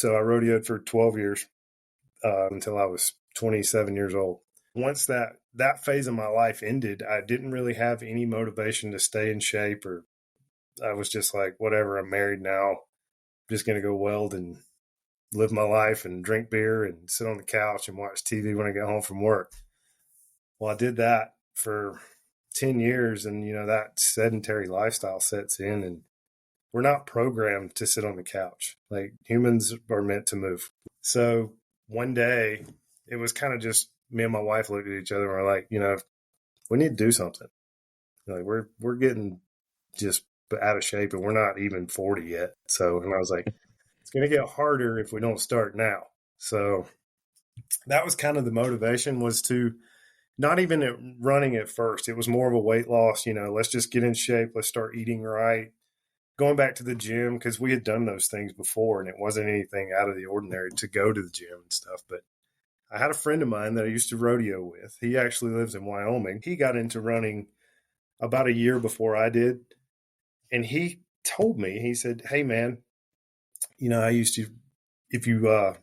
So I rodeoed for 12 years until I was 27 years old. Once that phase of my life ended, I didn't really have any motivation to stay in shape, or I was just like, whatever, I'm married now. I'm just going to go weld and live my life and drink beer and sit on the couch and watch TV when I get home from work. Well, I did that for 10 years, and, that sedentary lifestyle sets in, and we're not programmed to sit on the couch. Like, humans are meant to move. So one day it was kind of just me and my wife looked at each other and we're like, we need to do something. Like, we're getting just out of shape, and we're not even 40 yet. So, and I was like, it's going to get harder if we don't start now. So that was kind of the motivation, was to not even running at first. It was more of a weight loss, let's just get in shape. Let's start eating right. Going back to the gym, because we had done those things before, and it wasn't anything out of the ordinary to go to the gym and stuff. But I had a friend of mine that I used to rodeo with. He actually lives in Wyoming. He got into running about a year before I did. And he told me, he said, hey, man, I used to, if you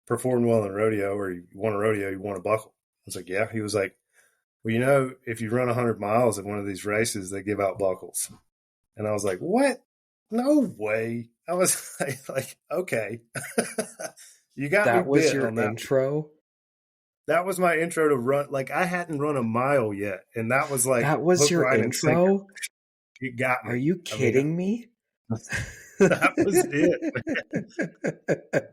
performed well in rodeo, or you won a rodeo, you won a buckle. I was like, yeah. He was like, well, if you run 100 miles at one of these races, they give out buckles. And I was like, what? No way. I was like, okay. You got that me was bit your on that. intro? That was my intro to run. Like, I hadn't run a mile yet. And that was like, that was your intro? It got me. Are you kidding me? That was it.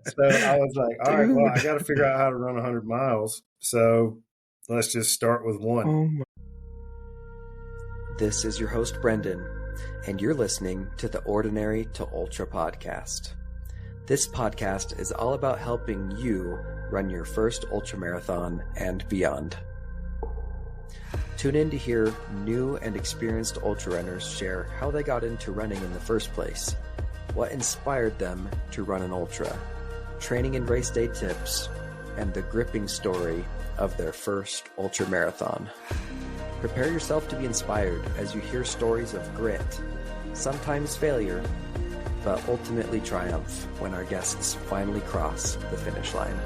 So I was like, all right, well, I got to figure out how to run 100 miles. So let's just start with one. This is your host, Brendan, and you're listening to the Ordinary to Ultra podcast. This podcast is all about helping you run your first ultramarathon and beyond. Tune in to hear new and experienced ultra runners share how they got into running in the first place, what inspired them to run an ultra, training and race day tips, and the gripping story of their first ultramarathon. Prepare yourself to be inspired as you hear stories of grit, sometimes failure, but ultimately triumph when our guests finally cross the finish line.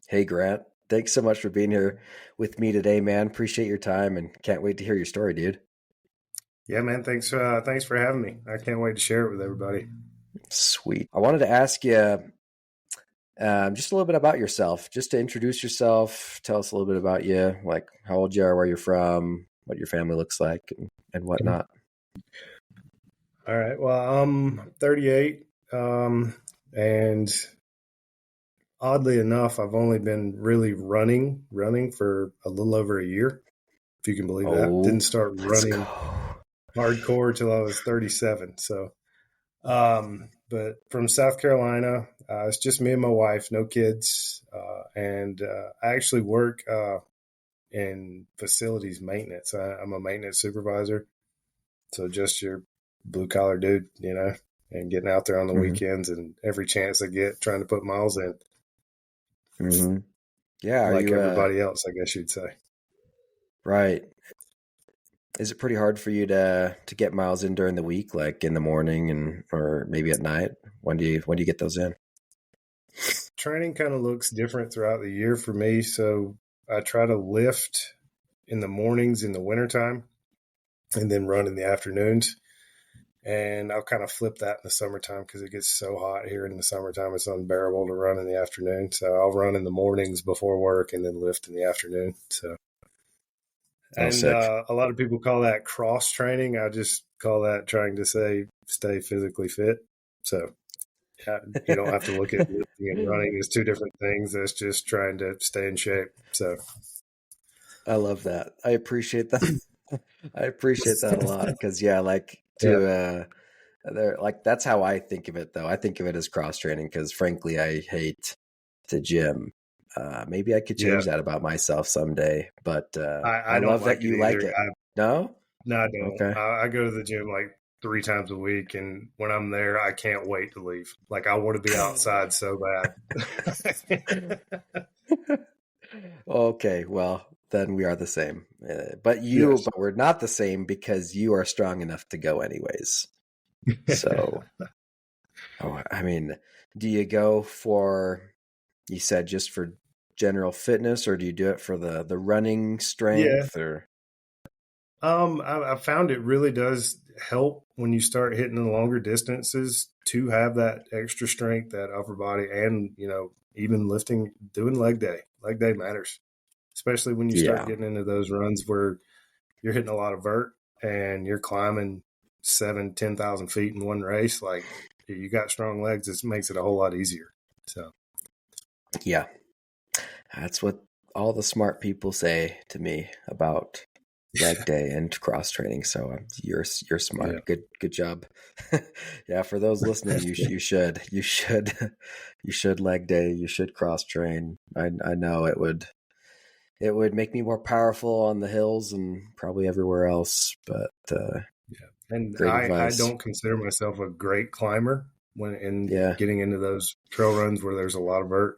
Hey, Grant. Thanks so much for being here with me today, man. Appreciate your time and can't wait to hear your story, dude. Yeah, man. Thanks for having me. I can't wait to share it with everybody. Sweet. I wanted to ask you just a little bit about yourself, just to introduce yourself. Tell us a little bit about you, like how old you are, where you're from, what your family looks like, and whatnot. All right. Well, I'm 38, and oddly enough, I've only been really running for a little over a year, if you can believe that. Didn't start running hardcore till I was 37. So, but from South Carolina, it's just me and my wife, no kids. And I actually work in facilities maintenance. I'm a maintenance supervisor. So just your blue collar dude, and getting out there on the weekends and every chance I get trying to put miles in. Mm-hmm. Yeah. Like everybody else, I guess you'd say. Right. Is it pretty hard for you to get miles in during the week, like in the morning or maybe at night? When do you get those in? Training kind of looks different throughout the year for me. So I try to lift in the mornings in the wintertime and then run in the afternoons. And I'll kind of flip that in the summertime because it gets so hot here in the summertime. It's unbearable to run in the afternoon. So I'll run in the mornings before work and then lift in the afternoon. So, and a lot of people call that cross training. I just call that trying to stay physically fit. So you don't have to look at lifting and running as two different things. That's just trying to stay in shape. So I love that. I appreciate that. I appreciate that a lot because that's how I think of it though. I think of it as cross training because frankly, I hate the gym. Maybe I could change that about myself someday, but I love that you like it. No, I don't. Okay. I go to the gym like 3 times a week, and when I'm there, I can't wait to leave. Like I want to be outside so bad. Okay, well, then we are the same. But Yes. we're not the same because you are strong enough to go anyways. So, I mean, do you go for, you said just for general fitness, or do you do it for the running Yeah. strength or? I found it really does help when you start hitting the longer distances to have that extra strength, that upper body, and, even lifting, doing leg day. Leg day matters, especially when you start Yeah. getting into those runs where you're hitting a lot of vert and you're climbing 10,000 feet in one race. Like, you got strong legs, it makes it a whole lot easier. So, Yeah. That's what all the smart people say to me about leg day and cross training. So you're yeah. smart. Good job. Yeah, for those listening, you should you should leg day. You should cross train. I know it would make me more powerful on the hills and probably everywhere else. But Yeah. And great I advice. don't consider myself a great climber when in Yeah. getting into those trail runs where there's a lot of vert.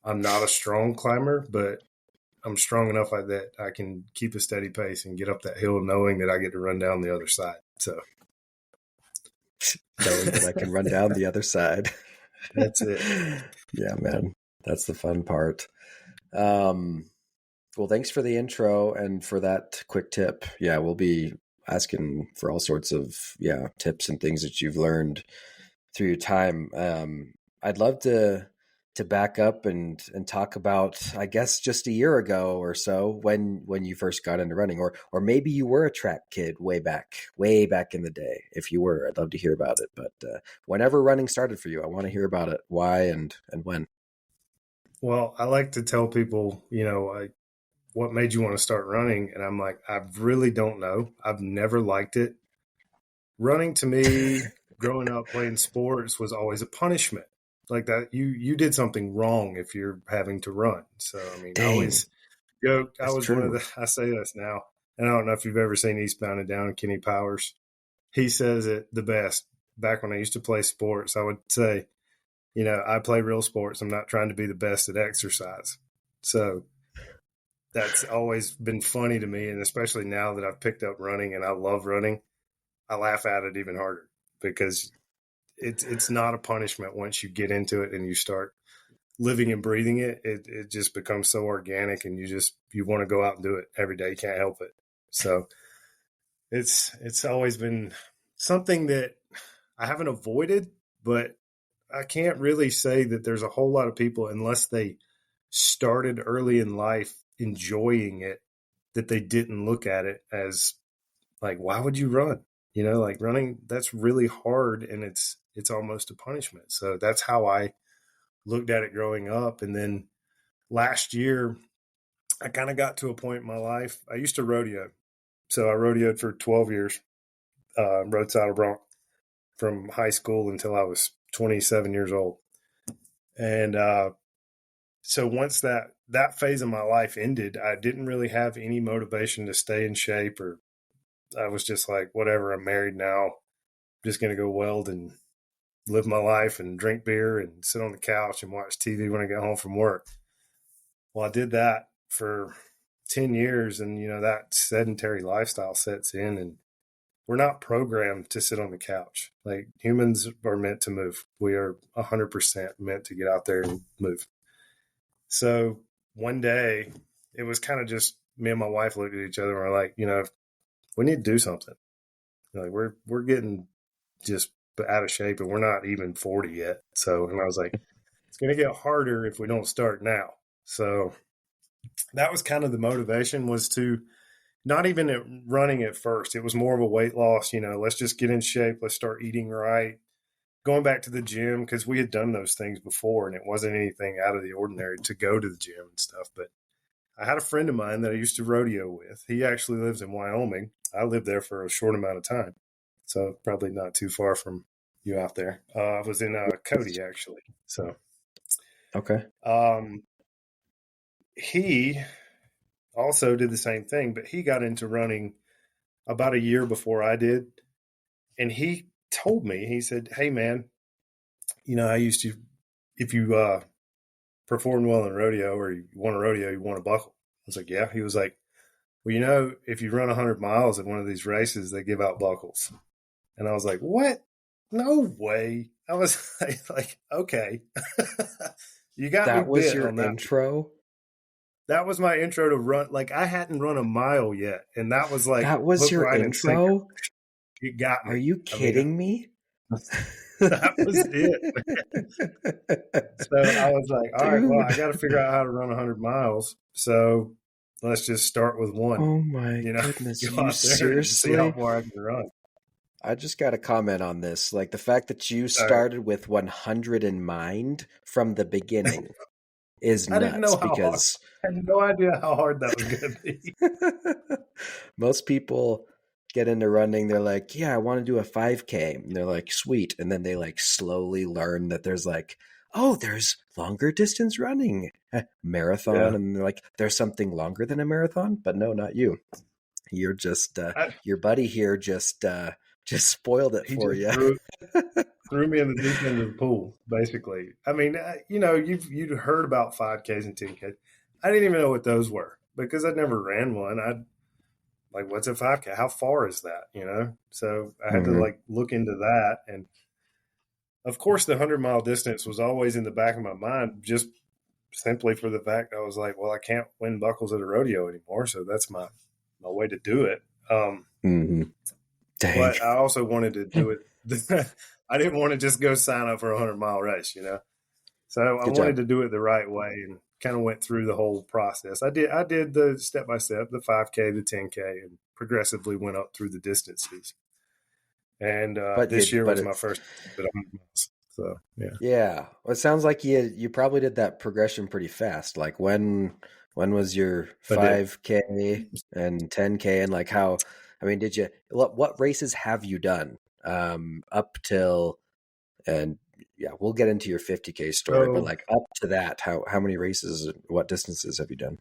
I'm not a strong climber, but I'm strong enough that I can keep a steady pace and get up that hill knowing that I get to run down the other side. So Knowing that I can run down the other side. that's it. Yeah, man. That's the fun part. Well, thanks for the intro and for that quick tip. Yeah, we'll be asking for all sorts of tips and things that you've learned through your time. I'd love to back up and talk about, I guess, just a year ago or so when you first got into running, or maybe you were a track kid way back in the day. If you were, I'd love to hear about it. But whenever running started for you, I want to hear about it, why and when. Well, I like to tell people, what made you want to start running? And I'm like, I really don't know. I've never liked it. Running to me, growing up playing sports, was always a punishment. Like that, you did something wrong if you're having to run. So I mean, I Dang, always joke. I that's was one of true. the. I say this now, and I don't know if you've ever seen Eastbound and Down, Kenny Powers. He says it the best. Back when I used to play sports, I would say, I play real sports. I'm not trying to be the best at exercise. So that's always been funny to me, and especially now that I've picked up running and I love running, I laugh at it even harder because it's not a punishment once you get into it and you start living and breathing it. It just becomes so organic, and you want to go out and do it every day. You can't help it. So it's always been something that I haven't avoided, but I can't really say that there's a whole lot of people, unless they started early in life enjoying it, that they didn't look at it as like, why would you run? Like running, that's really hard, and it's almost a punishment. So that's how I looked at it growing up. And then last year, I kind of got to a point in my life. I used to rodeo. So I rodeoed for 12 years, rode saddle bronc from high school until I was 27 years old. And so once that phase of my life ended, I didn't really have any motivation to stay in shape, or I was just like, whatever, I'm married now. I'm just going to go weld and live my life and drink beer and sit on the couch and watch TV when I get home from work. Well, I did that for 10 years, and that sedentary lifestyle sets in, and we're not programmed to sit on the couch. Like, humans are meant to move. We are 100% meant to get out there and move. So one day, it was kind of just me and my wife looked at each other and we're like, we need to do something. Like, we're getting just out of shape, and we're not even 40 yet. So, and I was like, it's going to get harder if we don't start now. So that was kind of the motivation, was to not even at running at first. It was more of a weight loss, let's just get in shape. Let's start eating right. Going back to the gym, because we had done those things before, and it wasn't anything out of the ordinary to go to the gym and stuff. But I had a friend of mine that I used to rodeo with. He actually lives in Wyoming. I lived there for a short amount of time, so probably not too far from you out there. I was in Cody, actually. So Okay. he also did the same thing, but he got into running about a year before I did. And he told me, he said, hey, man, I used to, if you perform well in rodeo, or you want a rodeo, you want a buckle. was like, yeah. He was like, well, if you run 100 miles at one of these races, they give out buckles. And I was like, what? No way. I was like okay. You got me That was bit your on that. intro? That was my intro to run. Like, I hadn't run a mile yet. And that was like That was hook, your line, and sinker. intro? It got me. Are you kidding me? That was it. So I was like, all right, well, I got to figure out how to run 100 miles. So let's just start with one. Oh my goodness. Go You out there and see how far I can run. I just got to comment on this. Like, the fact that you started with 100 in mind from the beginning is nuts. I didn't know how because hard. I had no idea how hard that was going to be. Most people get into running. They're like, yeah, I want to do a 5K. And they're like, sweet. And then they like slowly learn that there's like, oh, there's longer distance running, marathon. Yeah. And they're like, there's something longer than a marathon. But no, not you. You're just, your buddy here just spoiled it for you. Threw me in the deep end of the pool, basically. I mean, you'd heard about 5Ks and 10Ks. I didn't even know what those were because I'd never ran one. I'd like, what's a 5K? How far is that? So I had to like look into that. And of course, the 100-mile distance was always in the back of my mind, just simply for the fact I was like, well, I can't win buckles at a rodeo anymore. So that's my way to do it. But I also wanted to do it. I didn't want to just go sign up for a 100-mile race, So I wanted to do it the right way and kind of went through the whole process. I did the step-by-step, the 5K, the 10K, and progressively went up through the distances. And this year was my first bit of 100 miles. So, yeah. Yeah. Well, it sounds like you probably did that progression pretty fast. Like when was your 5K and 10K and like how, I mean, what races have you done up till, and yeah, we'll get into your 50K story, but like up to that, how many races, what distances have you done?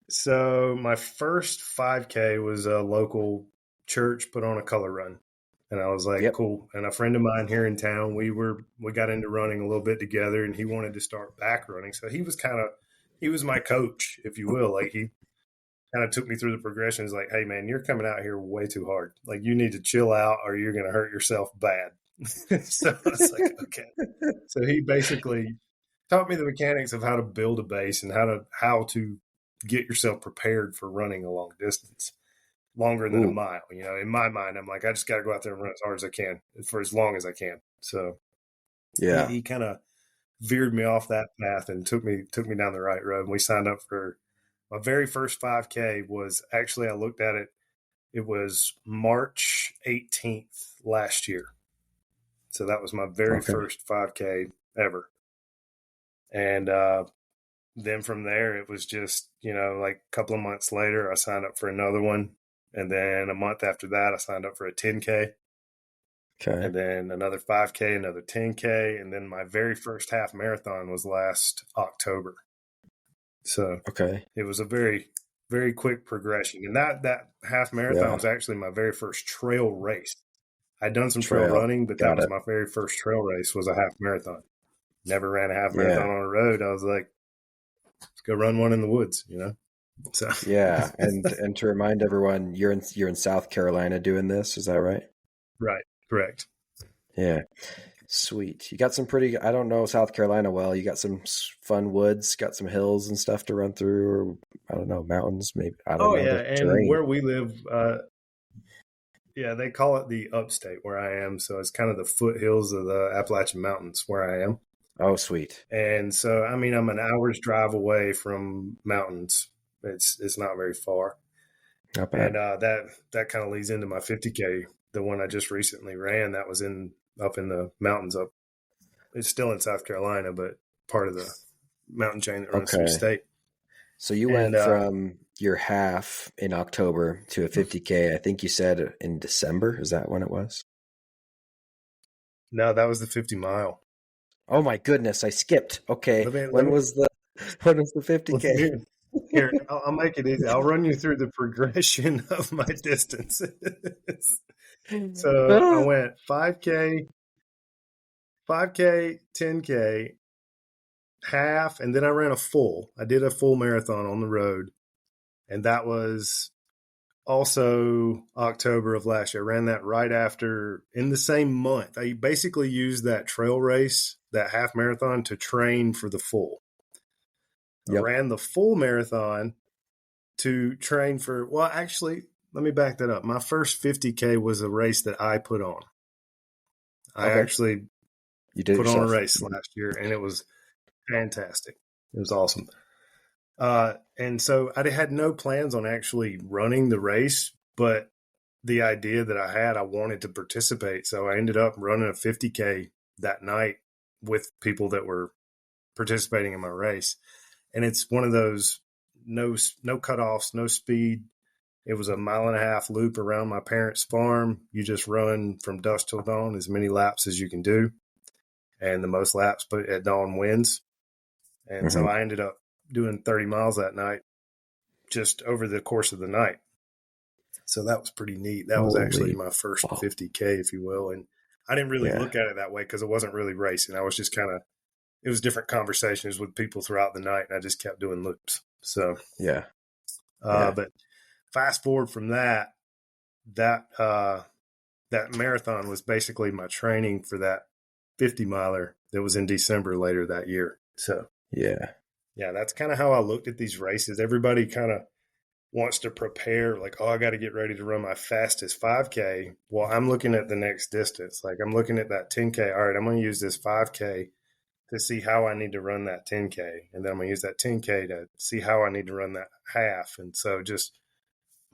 So my first 5K was a local church put on a color run. And I was like, cool. And a friend of mine here in town, we got into running a little bit together and he wanted to start back running. So he was my coach, if you will. Like he kind of took me through the progression. He's like, hey man, you're coming out here way too hard. Like you need to chill out or you're going to hurt yourself bad. So I was like, okay. So he basically taught me the mechanics of how to build a base and how to get yourself prepared for running a long distance. Longer than a mile, in my mind, I'm like, I just got to go out there and run as hard as I can for as long as I can. So yeah, he kind of veered me off that path and took me down the right road. And we signed up for my very first 5K was actually, I looked at it. It was March 18th last year. So that was my very first 5K ever. And, then from there, it was just, like a couple of months later, I signed up for another one. And then a month after that, I signed up for a 10K. Okay. And then another 5K, another 10K. And then my very first half marathon was last October. So it was a very, very quick progression. And that half marathon was actually my very first trail race. I'd done some trail running, but that was my very first trail race was a half marathon. Never ran a half marathon on a road. I was like, let's go run one in the woods, So yeah, and to remind everyone, you're in South Carolina doing this, is that right? Right, correct. Yeah, sweet. You got some I don't know South Carolina well. You got some fun woods, got some hills and stuff to run through, or I don't know, mountains maybe. I don't know. Yeah, and where we live, they call it the upstate where I am. So it's kind of the foothills of the Appalachian Mountains where I am. Oh, sweet. And so, I mean, I'm an hour's drive away from mountains. It's not very far. Not bad. And that kind of leads into my 50K, the one I just recently ran. That was up in the mountains up. It's still in South Carolina, but part of the mountain chain that runs through the state. So you went from your half in October to a 50K. I think you said in December. Is that when it was? No, that was the 50 mile. Oh my goodness, I skipped. Okay, when was the 50K? Here, I'll make it easy. I'll run you through the progression of my distances. So I went 5K, 10K, half, and then I ran a full. I did a full marathon on the road, and that was also October of last year. I ran that right after, in the same month. I basically used that trail race, that half marathon, to train for the full. I ran the full marathon to train for, well, actually, let me back that up. My first 50K was a race that I put on. I actually put on a race last year, and it was fantastic. It was awesome. And so I had no plans on actually running the race, but the idea that I wanted to participate. So I ended up running a 50K that night with people that were participating in my race. And it's one of those no cutoffs, no speed. It was a 1.5 mile loop around my parents' farm. You just run from dusk till dawn, as many laps as you can do. And the most laps at dawn wins. And so I ended up doing 30 miles that night, just over the course of the night. So that was pretty neat. That was actually my first 50K, if you will. And I didn't really look at it that way because it wasn't really racing. I was just it was different conversations with people throughout the night, and I just kept doing loops. So, but fast forward from that marathon was basically my training for that 50 miler that was in December later that year. So, that's kind of how I looked at these races. Everybody kind of wants to prepare, like, I got to get ready to run my fastest 5K. Well, I'm looking at the next distance. Like, I'm looking at that 10K. All right, I'm going to use this 5K to see how I need to run that 10K. And then I'm going to use that 10K to see how I need to run that half. And so just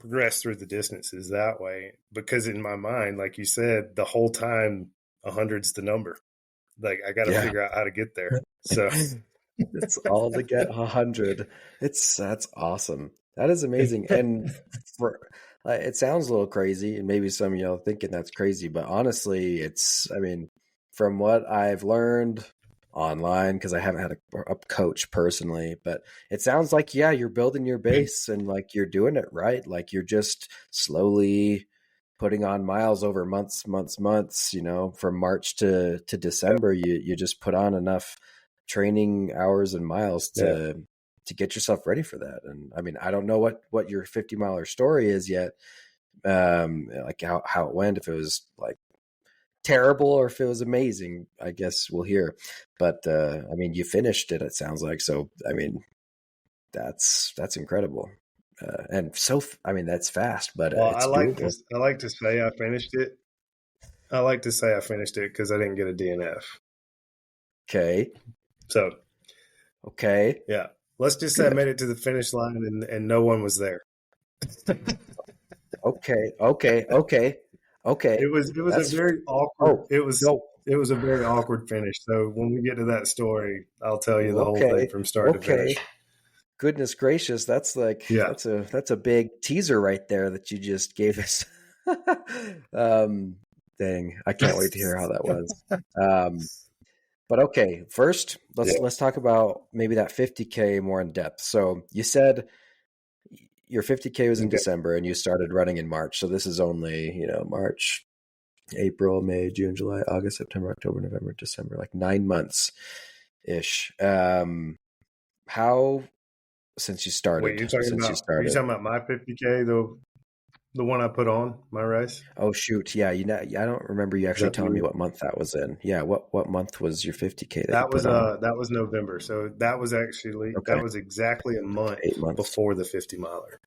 progress through the distances that way. Because in my mind, like you said, the whole time, 100's the number. Like, I got to figure out how to get there. So it's all to get 100. That's awesome. That is amazing. And it sounds a little crazy, and maybe some of y'all thinking that's crazy, but honestly, from what I've learned online, because I haven't had a coach personally, but it sounds like, you're building your base and like you're doing it right. Like you're just slowly putting on miles over months, from March to December, you just put on enough training hours and miles to get yourself ready for that. And I don't know what your 50 miler story is yet. Like how it went, if it was like terrible or if it was amazing, I guess we'll hear. But you finished it sounds like. So that's incredible. And so that's fast, but it's doable. I like to say I finished it. I like to say I finished it because I didn't get a DNF. Okay. So okay. Yeah. Let's just say I made it to the finish line and no one was there. Okay. It was a very awkward. It was a very awkward finish. So when we get to that story, I'll tell you the whole thing from start to finish. Goodness gracious, that's like that's a big teaser right there that you just gave us. Dang, I can't wait to hear how that was. But okay, first let's talk about maybe that 50K more in depth. So you said your 50K was in December and you started running in March. So this is only, March, April, May, June, July, August, September, October, November, December, like 9 months ish. How, since you started? Wait, are you talking about my 50K, the one I put on my race? Oh shoot, yeah. I don't remember you actually telling me what month that was in. Yeah, what month was your 50K? That was November. So that was actually that was exactly a month before the 50 miler.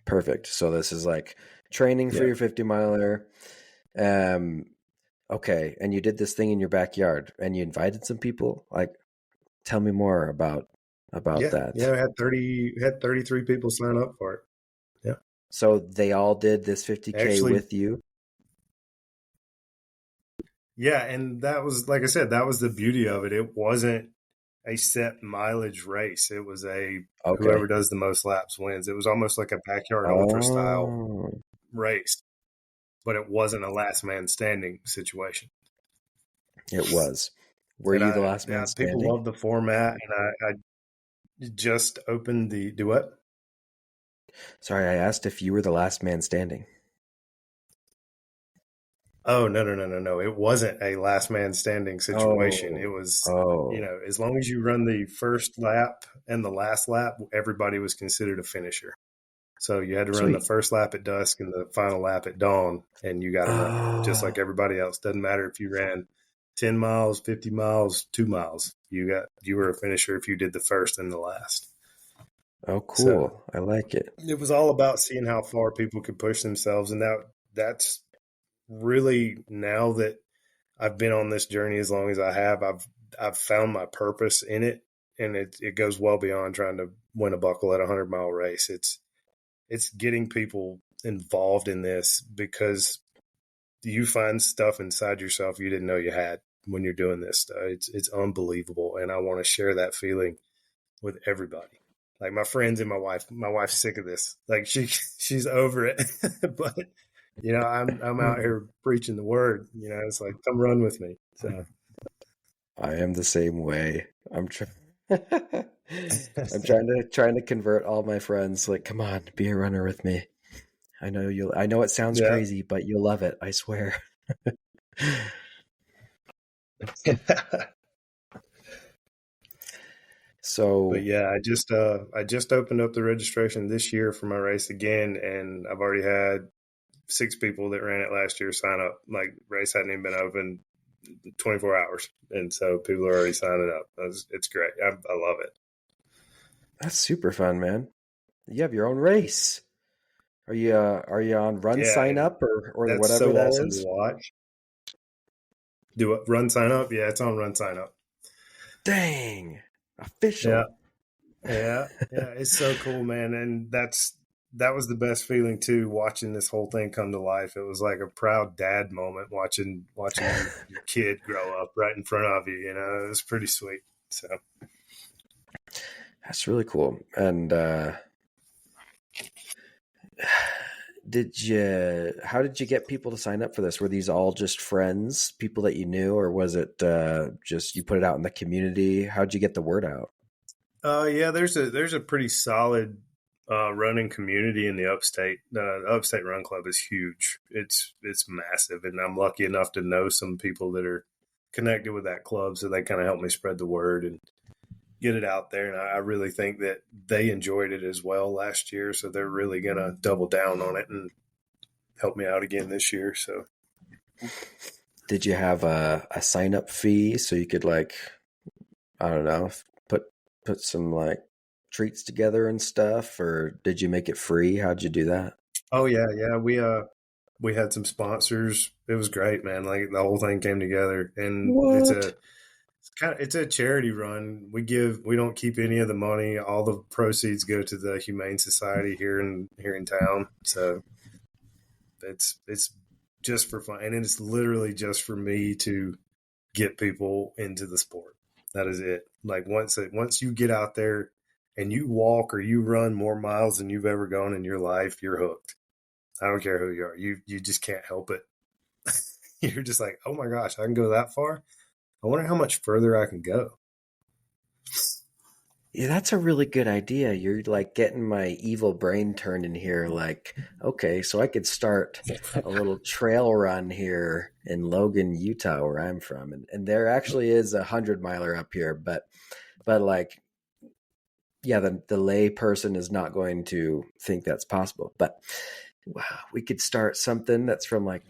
Perfect. So this is like training for your 50 miler. Okay, and you did this thing in your backyard, and you invited some people. Like, tell me more about that. Yeah, I had 33 people sign up for it. Yeah. So they all did this 50K with you? Yeah, and that was, like I said, that was the beauty of it. It wasn't a set mileage race. It was whoever does the most laps wins. It was almost like a backyard ultra style race, but it wasn't a last man standing situation. It was. Were you the last man standing? People loved the format, and I just opened do what? Sorry, I asked if you were the last man standing. Oh, no. It wasn't a last man standing situation. It Oh, was, oh, as long as you run the first lap and the last lap, everybody was considered a finisher. So you had to run the sweet. first lap at dusk and the final lap at dawn, and you got to run just like Oh, everybody else. Doesn't matter if you ran 10 miles, 50 miles, 2 miles. You were a finisher if you did the first and the last. oh, So cool. I like it. it was all about seeing how far people could push themselves, and that's really, now that I've been on this journey as long as I have, I've found my purpose in it, and it goes well beyond trying to win a buckle at a 100-mile race. It's getting people involved in this because you find stuff inside yourself you didn't know you had when you're doing this stuff. It's unbelievable, and I want to share that feeling with everybody. Like my friends and my wife. My wife's sick of this. Like she's over it, but I'm out here preaching the word. It's like, come run with me. So I am the same way. I'm trying. I'm trying to convert all my friends. Like, come on, be a runner with me. I know you'll. I know it sounds yeah. crazy, but you'll love it. I swear. But So, yeah, I just opened up the registration this year for my race again, and I've already had 6 people that ran it last year sign up. Like, race hadn't even been open 24 hours, and so people are already signing up. It's great. I love it. that's super fun, man. You have your own race. Are you on Run Yeah, Sign and Up or that's whatever so that awesome to is? watch. Do it. Run sign up. Yeah, it's on Run sign up. Dang, Yeah, official. yeah. It's so cool, man. And that was the best feeling too, watching this whole thing come to life. It was like a proud dad moment, watching your kid grow up right in front of you. It was pretty sweet. So That's really cool. And how did you get people to sign up for this? Were these all just friends, people that you knew, or was it just you put it out in the community? How'd you get the word out? yeah, there's a pretty solid running community in the upstate. The Upstate Run Club is huge. It's massive, and I'm lucky enough to know some people that are connected with that club, so they kind of help me spread the word and get it out there. And I really think that they enjoyed it as well last year, so they're really gonna double down on it and help me out again this year. So Did you have a sign up fee so you could like I don't know put some like treats together and stuff, or did you make it free? How'd you do that? oh yeah, we had some sponsors. It was great, man. Like, the whole thing came together, and What? it's a charity run. We don't keep any of the money. All the proceeds go to the Humane Society here in town. So it's just for fun, and it's literally just for me to get people into the sport. That is it. Like, once you get out there and you walk or you run more miles than you've ever gone in your life, you're hooked. I don't care who you are. You just can't help it. You're just like, oh my gosh, I can go that far. I wonder how much further I can go. Yeah, that's a really good idea. You're like getting my evil brain turned in here. Like, okay, so I could start a little trail run here in Logan, Utah, where I'm from, and there actually is 100 miler up here, but like, yeah, the lay person is not going to think that's possible. But wow, we could start something that's from like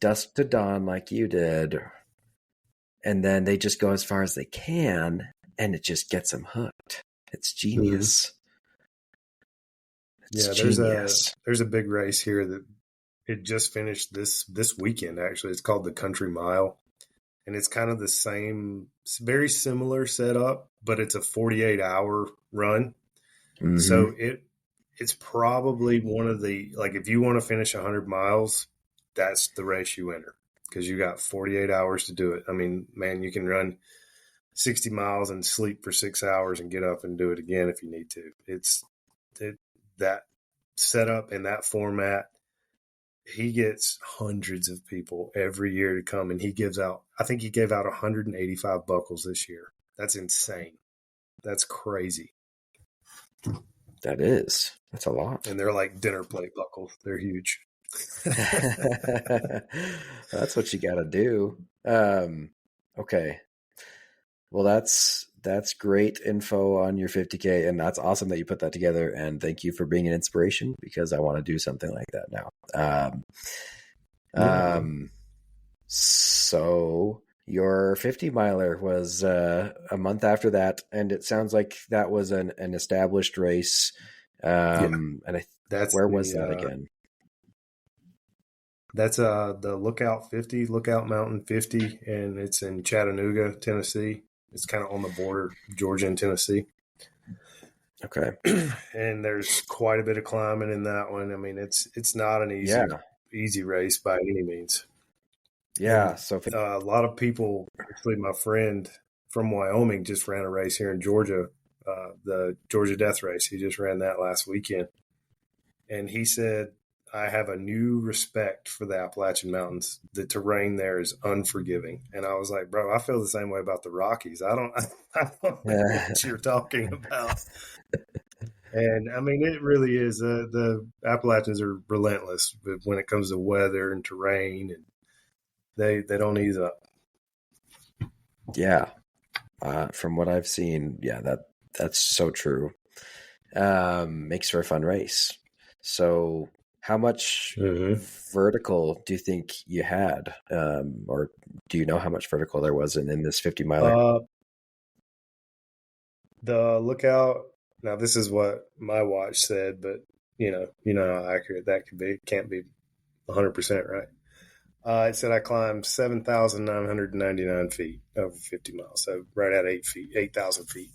dusk to dawn, like you did, and then they just go as far as they can, and it just gets them hooked. It's Mm-hmm. genius. It's Yeah, there's genius. a big race here that it just finished this weekend. Actually, it's called the Country Mile, and it's kind of the same, very similar setup, but it's a 48-hour run. Mm-hmm. So it's probably one of the, like, if you want to finish 100 miles, that's the race you enter, because you got 48 hours to do it. I mean, man, you can run 60 miles and sleep for 6 hours and get up and do it again if you need to. That setup and that format. He gets hundreds of people every year to come, and I think he gave out 185 buckles this year. That's insane. That's crazy. That's a lot. And they're like dinner plate buckles. They're huge. That's what you got to do. Okay. Well, that's great info on your 50K, and that's awesome that you put that together. And thank you for being an inspiration, because I want to do something like that now. So your 50 miler was a month after that, and it sounds like that was an established race. And That's where was that again? That's the Lookout Mountain 50, and it's in Chattanooga, Tennessee. It's kind of on the border, Georgia and Tennessee. Okay. And there's quite a bit of climbing in that one. I mean, it's not an easy race by any means. Yeah. And, so a lot of people, actually my friend from Wyoming just ran a race here in Georgia, the Georgia Death Race. He just ran that last weekend. And he said, I have a new respect for the Appalachian Mountains. The terrain there is unforgiving. And I was like, bro, I feel the same way about the Rockies. I don't know what you're talking about. And I mean, it really is. The Appalachians are relentless when it comes to weather and terrain, and they don't ease up. Yeah. From what I've seen, that's so true. Makes for a fun race. So how much vertical do you think you had? Or do you know how much vertical there was in this 50 miler? The Lookout. Now, this is what my watch said, but you know how accurate that could be. Can't be 100% right. It said I climbed 7,999 feet over 50 miles, so right at 8,000 feet.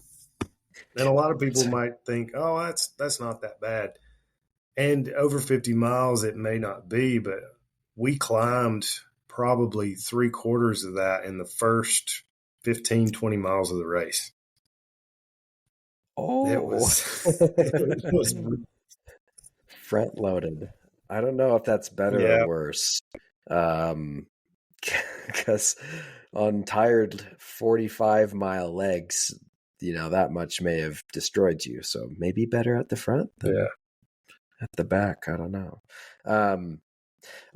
And a lot of people might think, oh, that's not that bad. And over 50 miles, it may not be, but we climbed probably 3/4 of that in the first 15, 20 miles of the race. Oh, it was front loaded. I don't know if that's better or worse. Because on tired 45-mile legs, that much may have destroyed you. So maybe better at the front than at the back. I don't know.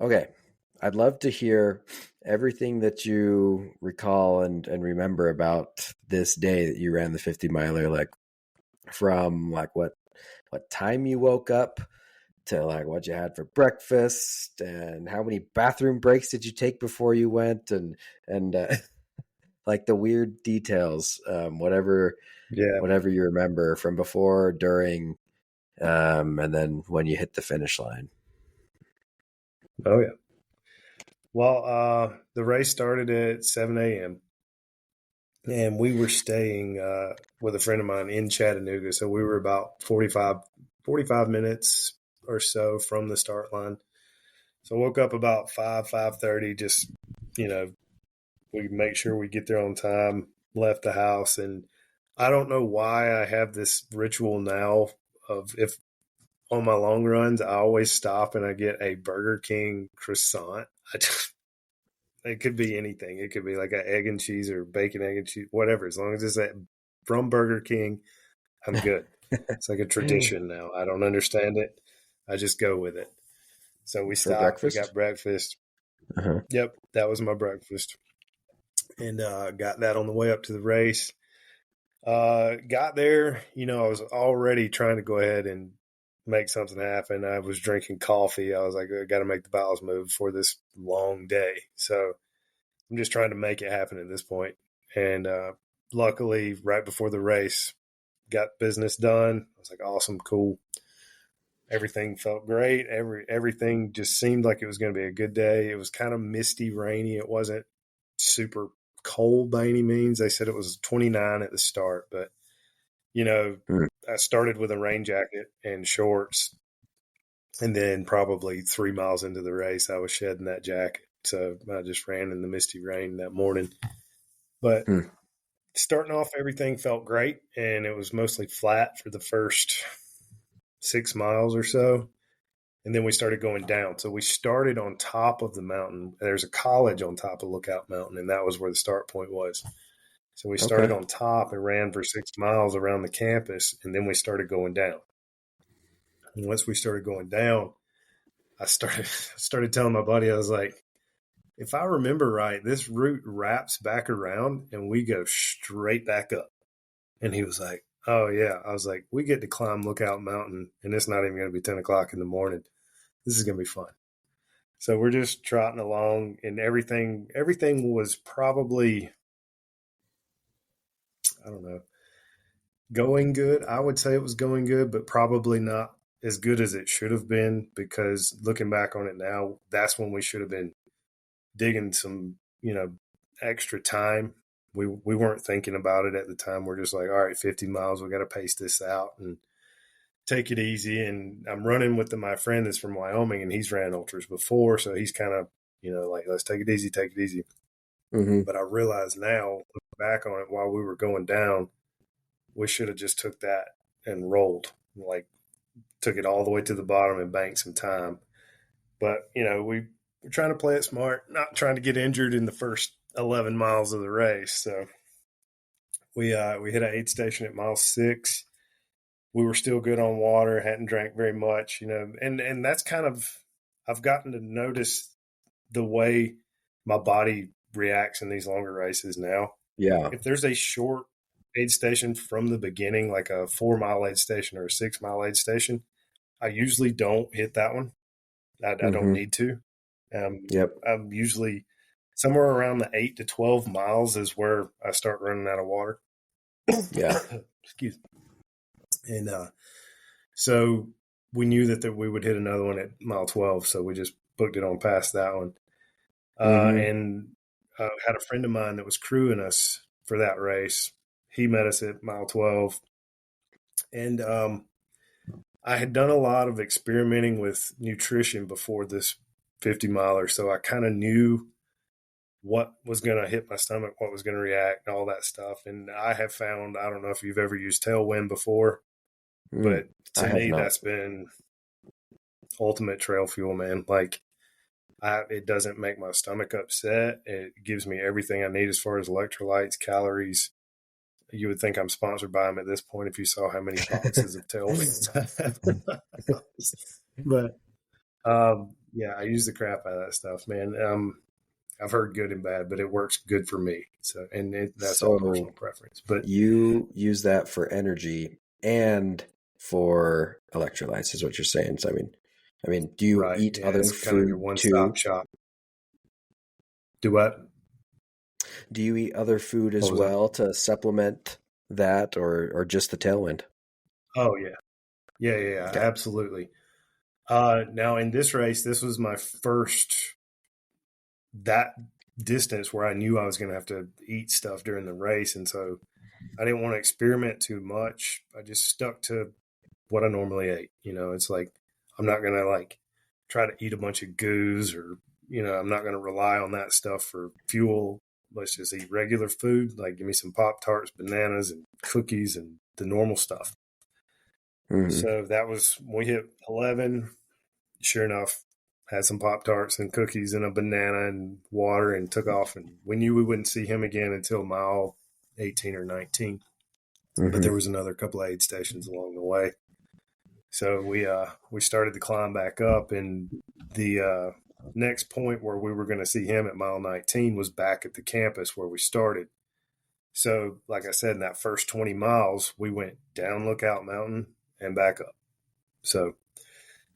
Okay. I'd love to hear everything that you recall and remember about this day that you ran the 50 miler, like from like what time you woke up to like what you had for breakfast, and how many bathroom breaks did you take before you went, and like the weird details, whatever you remember from before, during, and then when you hit the finish line. Oh yeah. Well, the race started at 7 a.m. and we were staying with a friend of mine in Chattanooga, so we were about 45 minutes or so from the start line. So I woke up about 5:30, just, we make sure we get there on time, left the house. And I don't know why I have this ritual now of, if on my long runs, I always stop and I get a Burger King croissant. It could be anything. It could be like an egg and cheese or bacon, egg and cheese, whatever. As long as it's from Burger King, I'm good. It's like a tradition now. I don't understand it. I just go with it. So we stopped. We got breakfast. Uh-huh. Yep, that was my breakfast. And got that on the way up to the race. Got there, I was already trying to go ahead and make something happen. I was drinking coffee. I was like, I got to make the bowels move for this long day. So I'm just trying to make it happen at this point. And luckily, right before the race, got business done. I was like, awesome, cool. Everything felt great. Everything just seemed like it was going to be a good day. It was kind of misty, rainy. It wasn't super cold by any means. They said it was 29 at the start, but I started with a rain jacket and shorts, and then probably 3 miles into the race, I was shedding that jacket. So I just ran in the misty rain that morning. But starting off, everything felt great, and it was mostly flat for the first 6 miles or so. And then we started going down. So we started on top of the mountain. There's a college on top of Lookout Mountain, and that was where the start point was. So we started on top and ran for 6 miles around the campus, and then we started going down. And once we started going down, I started telling my buddy, I was like, if I remember right, this route wraps back around and we go straight back up. And he was like, oh, yeah. I was like, we get to climb Lookout Mountain, and it's not even going to be 10 o'clock in the morning. This is going to be fun. So we're just trotting along, and everything was probably, I don't know, going good. I would say it was going good, but probably not as good as it should have been, because looking back on it now, that's when we should have been digging some, extra time. We weren't thinking about it at the time. We're just like, all right, 50 miles, we got to pace this out and take it easy. And I'm running with my friend that's from Wyoming, and he's ran ultras before, so he's kind of, like, let's take it easy, take it easy. Mm-hmm. But I realize now, looking back on it, while we were going down, we should have just took that and rolled, like took it all the way to the bottom and banked some time. But, we're trying to play it smart, not trying to get injured in the first 11 miles of the race. So we hit an aid station at mile 6. We were still good on water, hadn't drank very much, and that's kind of, I've gotten to notice the way my body reacts in these longer races now. Yeah. If there's a short aid station from the beginning, like a 4-mile aid station or a 6-mile aid station, I usually don't hit that one. I don't need to. Yep. I'm usually somewhere around the 8 to 12 miles is where I start running out of water. Yeah. Excuse me. And so we knew that we would hit another one at mile 12, so we just booked it on past that one. And had a friend of mine that was crewing us for that race. He met us at mile 12. And I had done a lot of experimenting with nutrition before this 50 miler, so I kind of knew what was going to hit my stomach, what was going to react, and all that stuff. And I have found, I don't know if you've ever used Tailwind before, but to me, that's been ultimate trail fuel, man. Like, it doesn't make my stomach upset. It gives me everything I need as far as electrolytes, calories. You would think I'm sponsored by them at this point if you saw how many boxes of Tailwinds I have. But yeah, I use the crap out of that stuff, man. I've heard good and bad, but it works good for me. So, and that's all personal preference. But you use that for energy and for electrolytes, is what you're saying. So, I mean, do you eat other food kind of your one-stop shop? Do what? Do you eat other food as well to supplement that, or just the Tailwind? Oh yeah, okay. Absolutely. Now in this race, this was my first that distance where I knew I was going to have to eat stuff during the race, and so I didn't want to experiment too much. I just stuck to what I normally ate. It's like, I'm not going to like try to eat a bunch of goos, or I'm not going to rely on that stuff for fuel. Let's just eat regular food. Like, give me some Pop-Tarts, bananas, and cookies, and the normal stuff. So that was, we hit 11. Sure enough, had some Pop-Tarts and cookies and a banana and water, and took off. And we knew we wouldn't see him again until mile 18 or 19. But there was another couple of aid stations along the way. So we started to climb back up, and the next point where we were going to see him at mile 19 was back at the campus where we started. So, like I said, in that first 20 miles, we went down Lookout Mountain and back up. So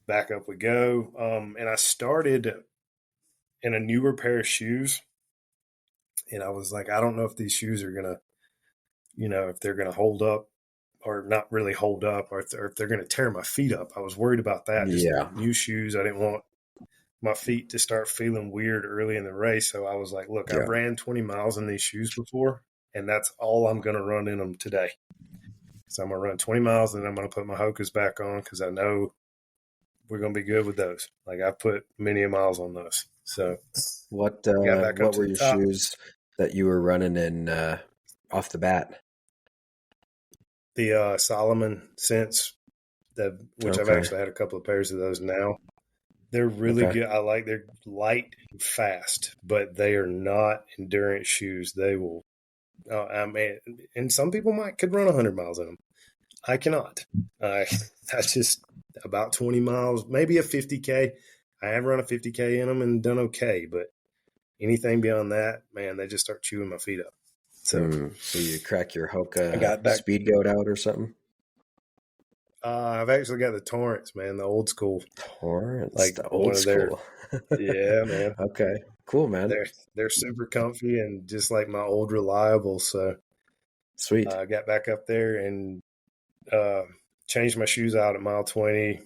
back up we go. And I started in a newer pair of shoes. And I was like, I don't know if these shoes are going to, if they're going to hold up, or not really hold up, or if they're going to tear my feet up. I was worried about that. Just new shoes. I didn't want my feet to start feeling weird early in the race. So I was like, look, I've ran 20 miles in these shoes before, and that's all I'm going to run in them today. So I'm going to run 20 miles, and I'm going to put my Hokas back on, because I know we're going to be good with those. Like, I put many miles on those. So what were your shoes that you were running in off the bat? The Solomon Sense, which I've actually had a couple of pairs of those now. They're really good. They're light and fast, but they are not endurance shoes. They will, and some people could run 100 miles in them. I cannot. That's just about 20 miles, maybe a 50K. I have run a 50K in them and done okay, but anything beyond that, man, they just start chewing my feet up. So, So you crack your I Hoka got back. speed goat out or something? I've actually got the Torrents, man, the old school, Torrents, like the one old of their. school. Yeah, man. Okay, cool, man. They're super comfy and just like my old reliable. So Sweet. I got back up there and uh, changed my shoes out at mile 20.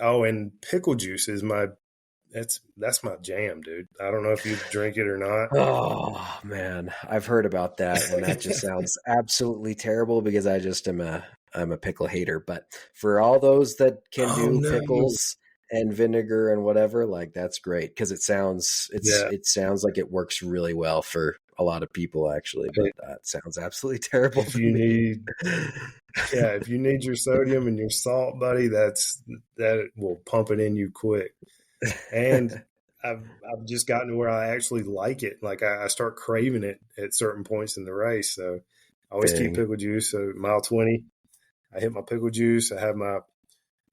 Oh, and pickle juice is that's my jam, dude. I don't know if you drink it or not. Oh man, I've heard about that, and that just sounds absolutely terrible because I'm a pickle hater. But for all those that can Oh do no. pickles and vinegar and whatever, like that's great because Yeah. it sounds like it works really well for a lot of people actually. But that sounds absolutely terrible If to you me. need if you need your sodium and your salt, buddy, that will pump it in you quick. And I've just gotten to where I actually like it. Like I start craving it at certain points in the race. So I always keep Dang, pickle juice. So mile 20, I hit my pickle juice. I have my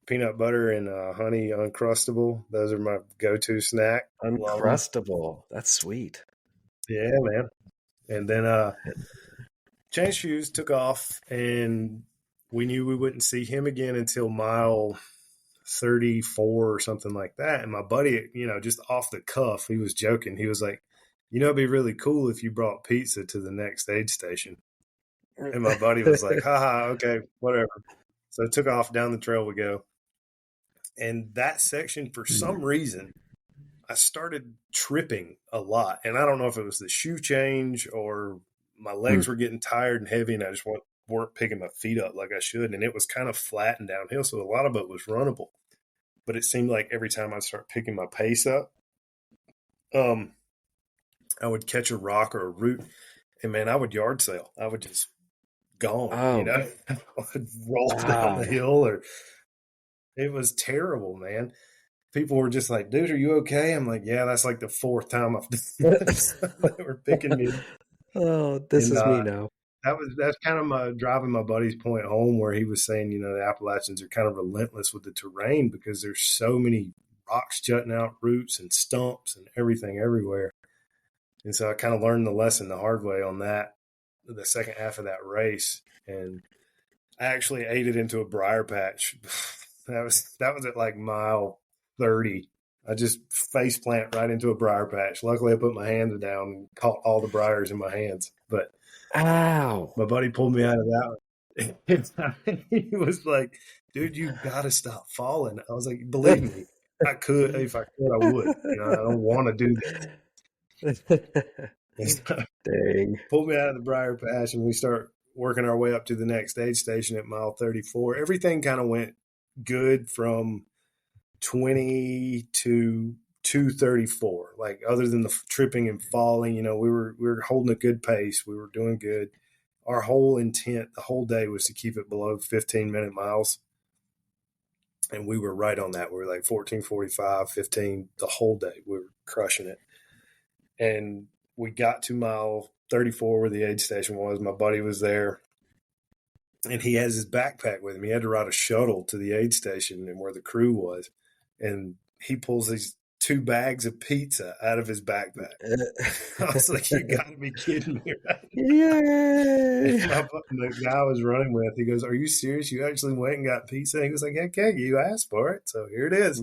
peanut butter and honey uncrustable. Those are my go-to snack. Love them. uncrustable. That's sweet. Yeah, man. And then changed shoes, took off, and we knew we wouldn't see him again until mile 34 or something like that. And my buddy, just off the cuff, he was joking. He was like, it'd be really cool if you brought pizza to the next aid station. And my buddy was like, haha, okay, whatever. So took off down the trail we go. And that section, for some reason, I started tripping a lot. And I don't know if it was the shoe change or my legs were getting tired and heavy and I just weren't picking my feet up like I should. And it was kind of flat and downhill. So a lot of it was runnable. But it seemed like every time I'd start picking my pace up, I would catch a rock or a root, and man, I would yard sail. I would just gone, Oh I would roll down the God. hill, or it was terrible, man. People were just like, "Dude, are you okay?" I'm like, "Yeah, that's like the fourth time I've done this." They were picking me, Oh, this and is me now. that's kind of my driving my buddy's point home, where he was saying, the Appalachians are kind of relentless with the terrain because there's so many rocks jutting out, roots and stumps and everything everywhere. And so I kind of learned the lesson the hard way on that, the second half of that race. And I actually ate it into a briar patch. That was at like mile 30. I just face plant right into a briar patch. Luckily, I put my hands down and caught all the briars in my hands. But Ow. my buddy pulled me out of that one. He was like, "Dude, you got to stop falling." I was like, "Believe me, I could. If I could, I would. I don't want to do this." Dang. Pulled me out of the briar patch, and we start working our way up to the next aid station at mile 34. Everything kind of went good from 20 to 234. Like other than the tripping and falling, we were holding a good pace. We were doing good. Our whole intent the whole day was to keep it below 15-minute miles. And we were right on that. We were like 14:45, 15 the whole day. We were crushing it. And we got to mile 34 where the aid station was. My buddy was there, and he has his backpack with him. He had to ride a shuttle to the aid station and where the crew was. And he pulls these 2 bags of pizza out of his backpack. I was like, you got to be kidding me, right? Yay! The guy I was running with, he goes, "Are you serious? You actually went and got pizza?" He was like, "Heck yeah, you asked for it. So here it is."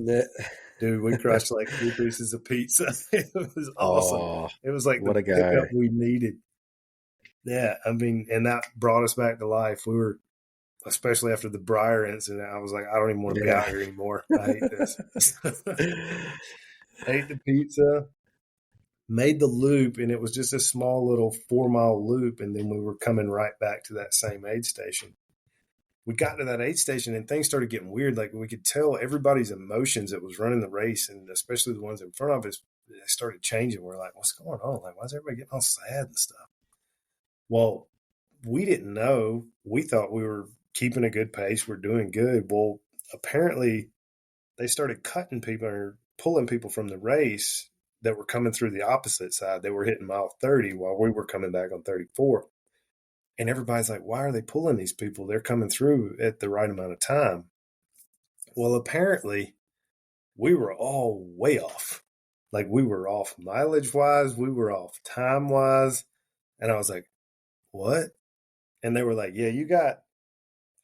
Dude, we crushed like 3 pieces of pizza. It was awesome. Oh, It was like the what a guy. pickup we needed. Yeah, I mean, and that brought us back to life. We were, especially after the Briar incident, I was like, I don't even want to be out here anymore. I hate this. Ate the pizza, made the loop, and it was just a small little 4-mile loop. And then we were coming right back to that same aid station. We got to that aid station and things started getting weird. Like we could tell everybody's emotions that was running the race, and especially the ones in front of us, they started changing. We're like, what's going on? Like, why is everybody getting all sad and stuff? Well, we didn't know. We thought we were keeping a good pace. We're doing good. Well, apparently they started cutting people or pulling people from the race that were coming through the opposite side. They were hitting mile 30 while we were coming back on 34. And everybody's like, why are they pulling these people? They're coming through at the right amount of time. Well, apparently we were all way off. Like we were off mileage wise, we were off time wise. And I was like, what? And they were like, yeah, you got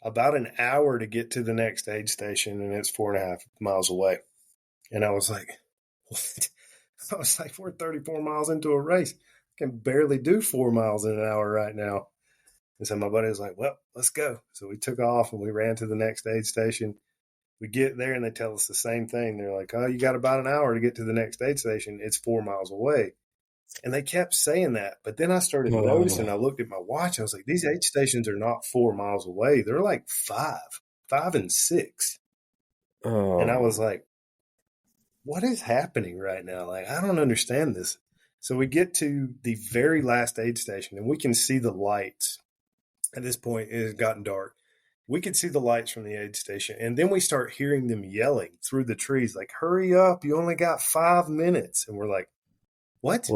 about an hour to get to the next aid station and it's 4.5 miles away. And I was like, what? I was like, we're 34 miles into a race. I can barely do 4 miles in an hour right now. And so my buddy was like, well, let's go. So we took off and we ran to the next aid station. We get there and they tell us the same thing. They're like, oh, you got about an hour to get to the next aid station. It's 4 miles away. And they kept saying that. But then I started noticing, I looked at my watch. I was like, these aid stations are not 4 miles away. They're like 5 and 6. And I was like, what is happening right now? Like, I don't understand this. So we get to the very last aid station and we can see the lights. At this point, it has gotten dark. We could see the lights from the aid station. And then we start hearing them yelling through the trees, like, hurry up, you only got 5 minutes. And we're like, what?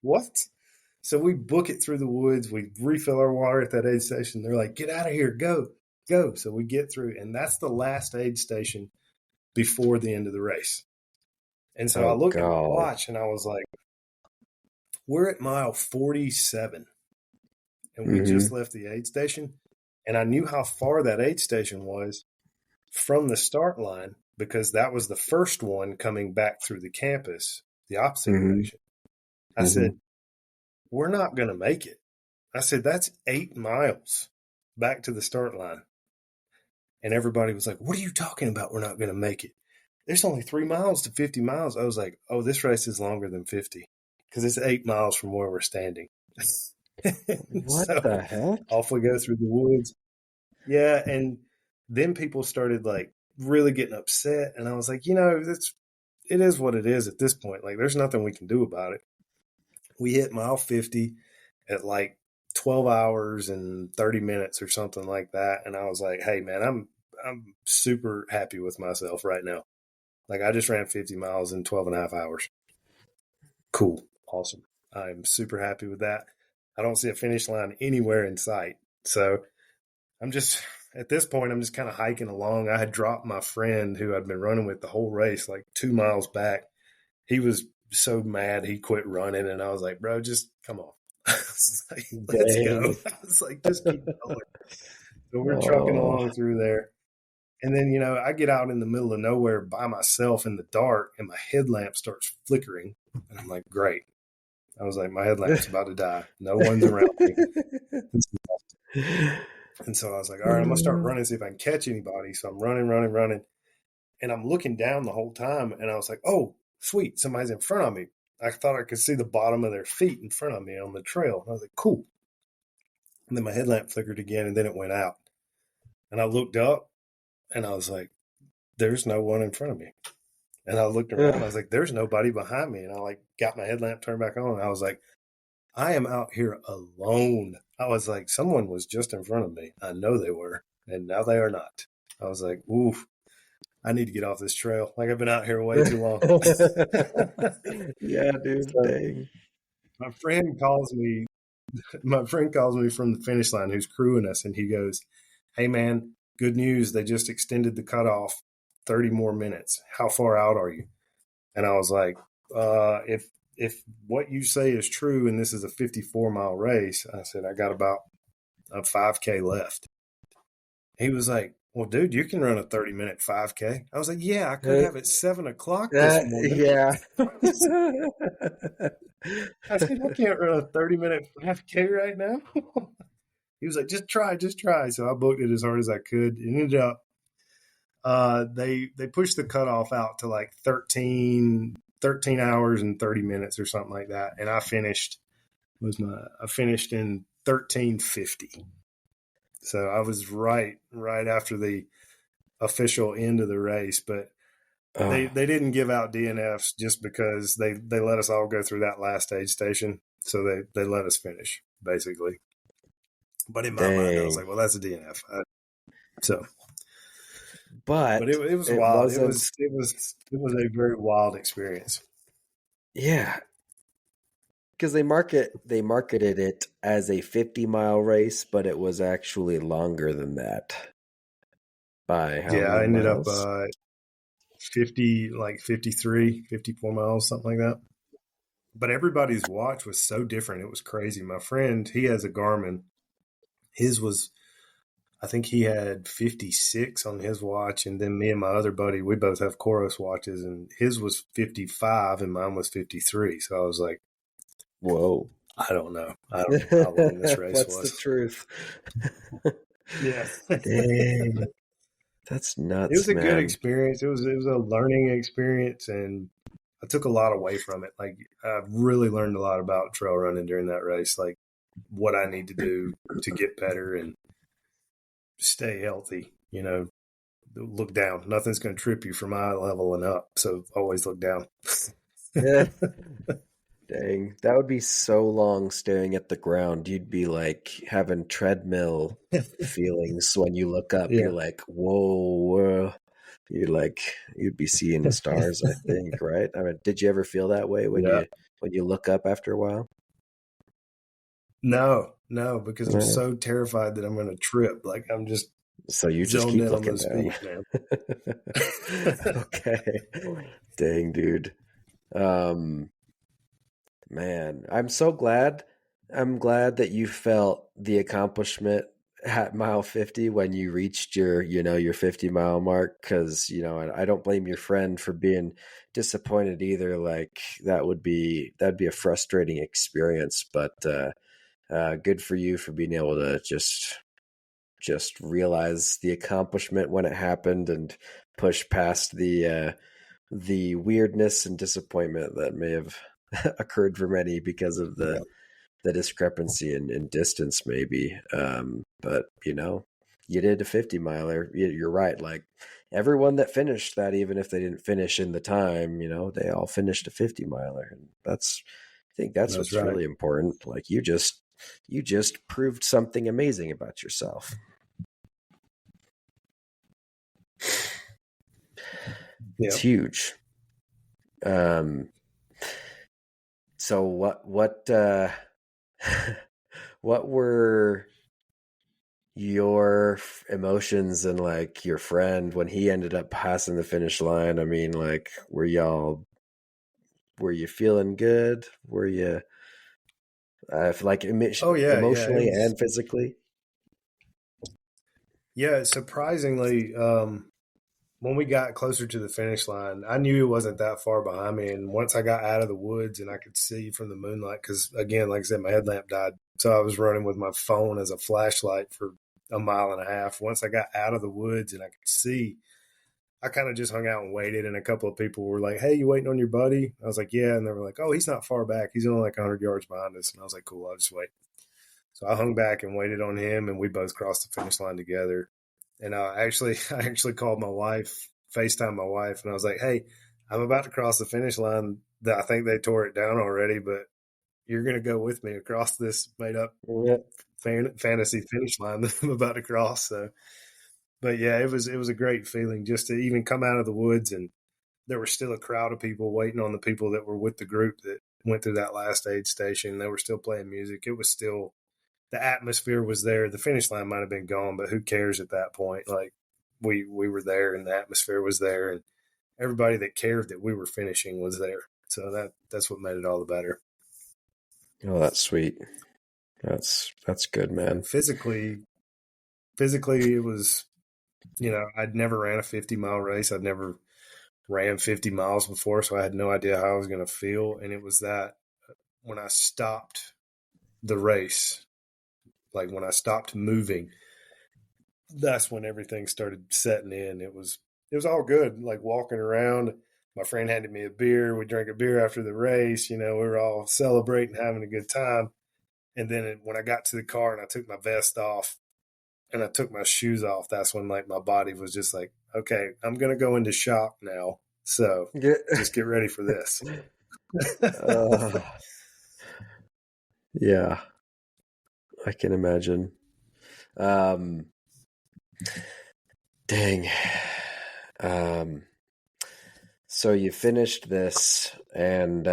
What? So we book it through the woods. We refill our water at that aid station. They're like, get out of here, go. So we get through. And that's the last aid station before the end of the race. And so I looked at my watch and I was like, we're at mile 47. And we just left the aid station. And I knew how far that aid station was from the start line because that was the first one coming back through the campus, the opposite direction. I said, we're not going to make it. I said, that's 8 miles back to the start line. And everybody was like, what are you talking about? We're not going to make it. There's only 3 miles to 50 miles. I was like, oh, this race is longer than 50 because it's 8 miles from where we're standing. What the heck? Off we go through the woods. Yeah, and then people started like really getting upset, and I was like, it is what it is at this point. Like, there's nothing we can do about it. We hit mile 50 at like 12 hours and 30 minutes or something like that, and I was like, hey man, I'm super happy with myself right now. Like, I just ran 50 miles in 12 and a half hours. Cool, awesome. I'm super happy with that. I don't see a finish line anywhere in sight. So at this point, I'm just kind of hiking along. I had dropped my friend who I'd been running with the whole race, like 2 miles back. He was so mad he quit running. And I was like, bro, just come on. I was like, let's go. I was like, just keep going. So we're trucking along through there. And then, I get out in the middle of nowhere by myself in the dark and my headlamp starts flickering. And I'm like, great. I was like, my headlamp's about to die. No one's around me. And so I was like, all right, I'm going to start running, see if I can catch anybody. So I'm running. And I'm looking down the whole time. And I was like, oh, sweet, somebody's in front of me. I thought I could see the bottom of their feet in front of me on the trail. I was like, cool. And then my headlamp flickered again, and then it went out. And I looked up, and I was like, there's no one in front of me. And I looked around, I was like, there's nobody behind me. And I like got my headlamp turned back on. And I was like, I am out here alone. I was like, someone was just in front of me. I know they were. And now they are not. I was like, oof, I need to get off this trail. Like, I've been out here way too long. Yeah, dude. So, dang. My friend calls me from the finish line who's crewing us. And he goes, hey man, good news. They just extended the cutoff 30 more minutes. How far out are you? And I was like, if what you say is true and this is a 54-mile race, I said, I got about a 5K left. He was like, well, dude, you can run a 30-minute 5K. I was like, yeah, I could have at 7 o'clock this morning. Yeah. I said, I can't run a 30-minute 5K right now. He was like, just try. So I booked it as hard as I could. It ended up, they pushed the cutoff out to like 13 hours and 30 minutes or something like that. And I finished in 13:50. So I was right after the official end of the race, but they didn't give out DNFs just because they let us all go through that last aid station. So they let us finish basically. But in my mind, I was like, well, that's a DNF. But it was wild. It was a very wild experience. Yeah. Because they marketed it as a 50-mile race, but it was actually longer than that. By how many I ended miles? up 53, 54 miles, something like that. But everybody's watch was so different. It was crazy. My friend, he has a Garmin. His was, I think he had 56 on his watch. And then me and my other buddy, we both have Coros watches, and his was 55 and mine was 53. So I was like, whoa. I don't know. I don't know how long this race What's was. the truth? Yeah. Dang. That's nuts, It was a man. good experience. It was a learning experience, and I took a lot away from it. Like, I really learned a lot about trail running during that race, like what I need to do to get better and stay healthy. Look down. Nothing's going to trip you from eye level and up. So always look down. Yeah. Dang, that would be so long staring at the ground. You'd be like having treadmill feelings when you look up. Yeah. You're like, whoa. You'd be seeing stars, I think, right? I mean, did you ever feel that way when you look up after a while? No, because I'm so terrified that I'm going to trip. Like, I'm just so you just keep looking down. Speech, man. Okay. Dang, dude. Man, I'm so glad. I'm glad that you felt the accomplishment at mile 50 when you reached your 50-mile mark, because, I don't blame your friend for being disappointed either. Like, that'd be a frustrating experience, but good for you for being able to just realize the accomplishment when it happened and push past the weirdness and disappointment that may have occurred for many because of the discrepancy in distance, maybe. But you did a 50-miler. You're right. Like, everyone that finished that, even if they didn't finish in the time, they all finished a 50-miler, and I think that's what's right. Really important. Like, you just proved something amazing about yourself. Yeah. It's huge. So what what were your emotions and, like, your friend when he ended up passing the finish line? I mean, like, were you feeling good? Were you emotionally and physically? Yeah, surprisingly, when we got closer to the finish line, I knew he wasn't that far behind me. And once I got out of the woods and I could see from the moonlight, because, again, like I said, my headlamp died. So I was running with my phone as a flashlight for a mile and a half. Once I got out of the woods and I could see, I kind of just hung out and waited. And a couple of people were like, "Hey, you waiting on your buddy?" I was like, "Yeah." And they were like, "Oh, he's not far back. He's only like 100 yards behind us." And I was like, "Cool, I'll just wait." So I hung back and waited on him, and we both crossed the finish line together. And I actually called my wife, FaceTimed my wife, and I was like, "Hey, I'm about to cross the finish line. I think they tore it down already, but you're going to go with me across this made-up fantasy finish line that I'm about to cross." So, but yeah, it was a great feeling just to even come out of the woods, and there was still a crowd of people waiting on the people that were with the group that went through that last aid station. They were still playing music. It was still, the atmosphere was there. The finish line might have been gone, but who cares at that point? Like, we were there, and the atmosphere was there, and everybody that cared that we were finishing was there. So that's what made it all the better. Oh, that's sweet. That's good, man. Physically, it was, I'd never ran a 50-mile race. I'd never ran 50 miles before, so I had no idea how I was going to feel. And it was that when I stopped the race, like when I stopped moving, that's when everything started setting in. It was all good. Like, walking around, my friend handed me a beer. We drank a beer after the race. We were all celebrating, having a good time. And then when I got to the car and I took my vest off and I took my shoes off, that's when, like, my body was just like, okay, I'm going to go into shock now. So just get ready for this. Yeah, I can imagine. Dang. So you finished this, and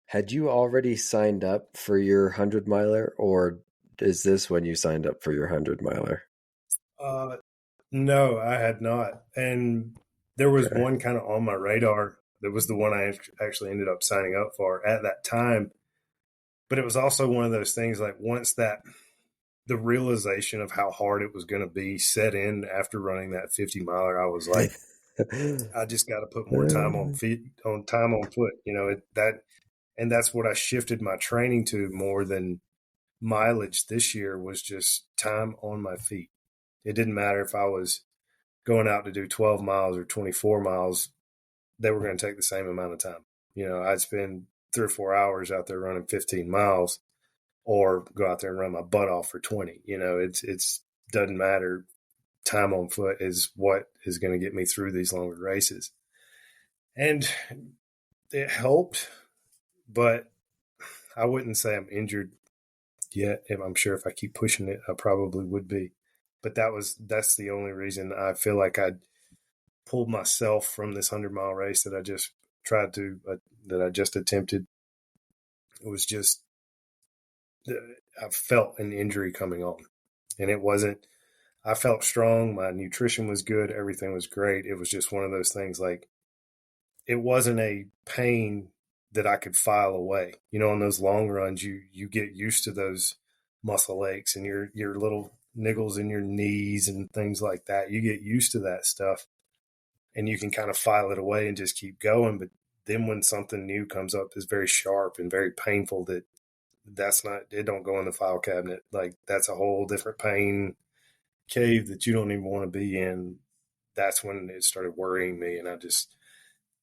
had you already signed up for your 100-miler, or is this when you signed up for your 100-miler? No, I had not. And There was Okay. one kind of on my radar. That was the one I actually ended up signing up for at that time. But it was also one of those things like once that the realization of how hard it was going to be set in after running that 50 miler, I was like, I just got to put more time on feet, on time on foot. And that's what I shifted my training to more than mileage this year was just time on my feet. It didn't matter if I was going out to do 12 miles or 24 miles, they were going to take the same amount of time. I'd spend 3 or 4 hours out there running 15 miles or go out there and run my butt off for 20. It's doesn't matter. Time on foot is what is going to get me through these longer races. And it helped, but I wouldn't say I'm injured yet. I'm sure if I keep pushing it, I probably would be. But that's the only reason I feel like I pulled myself from this 100-mile race that I just that I just attempted. It was just, I felt an injury coming on, and it wasn't, I felt strong. My nutrition was good. Everything was great. It was just one of those things like, it wasn't a pain that I could file away. On those long runs, you get used to those muscle aches and your little niggles in your knees and things like that. You get used to that stuff and you can kind of file it away and just keep going. But then when something new comes up that's very sharp and very painful, it don't go in the file cabinet. Like that's a whole different pain cave that you don't even want to be in. That's when it started worrying me. And I just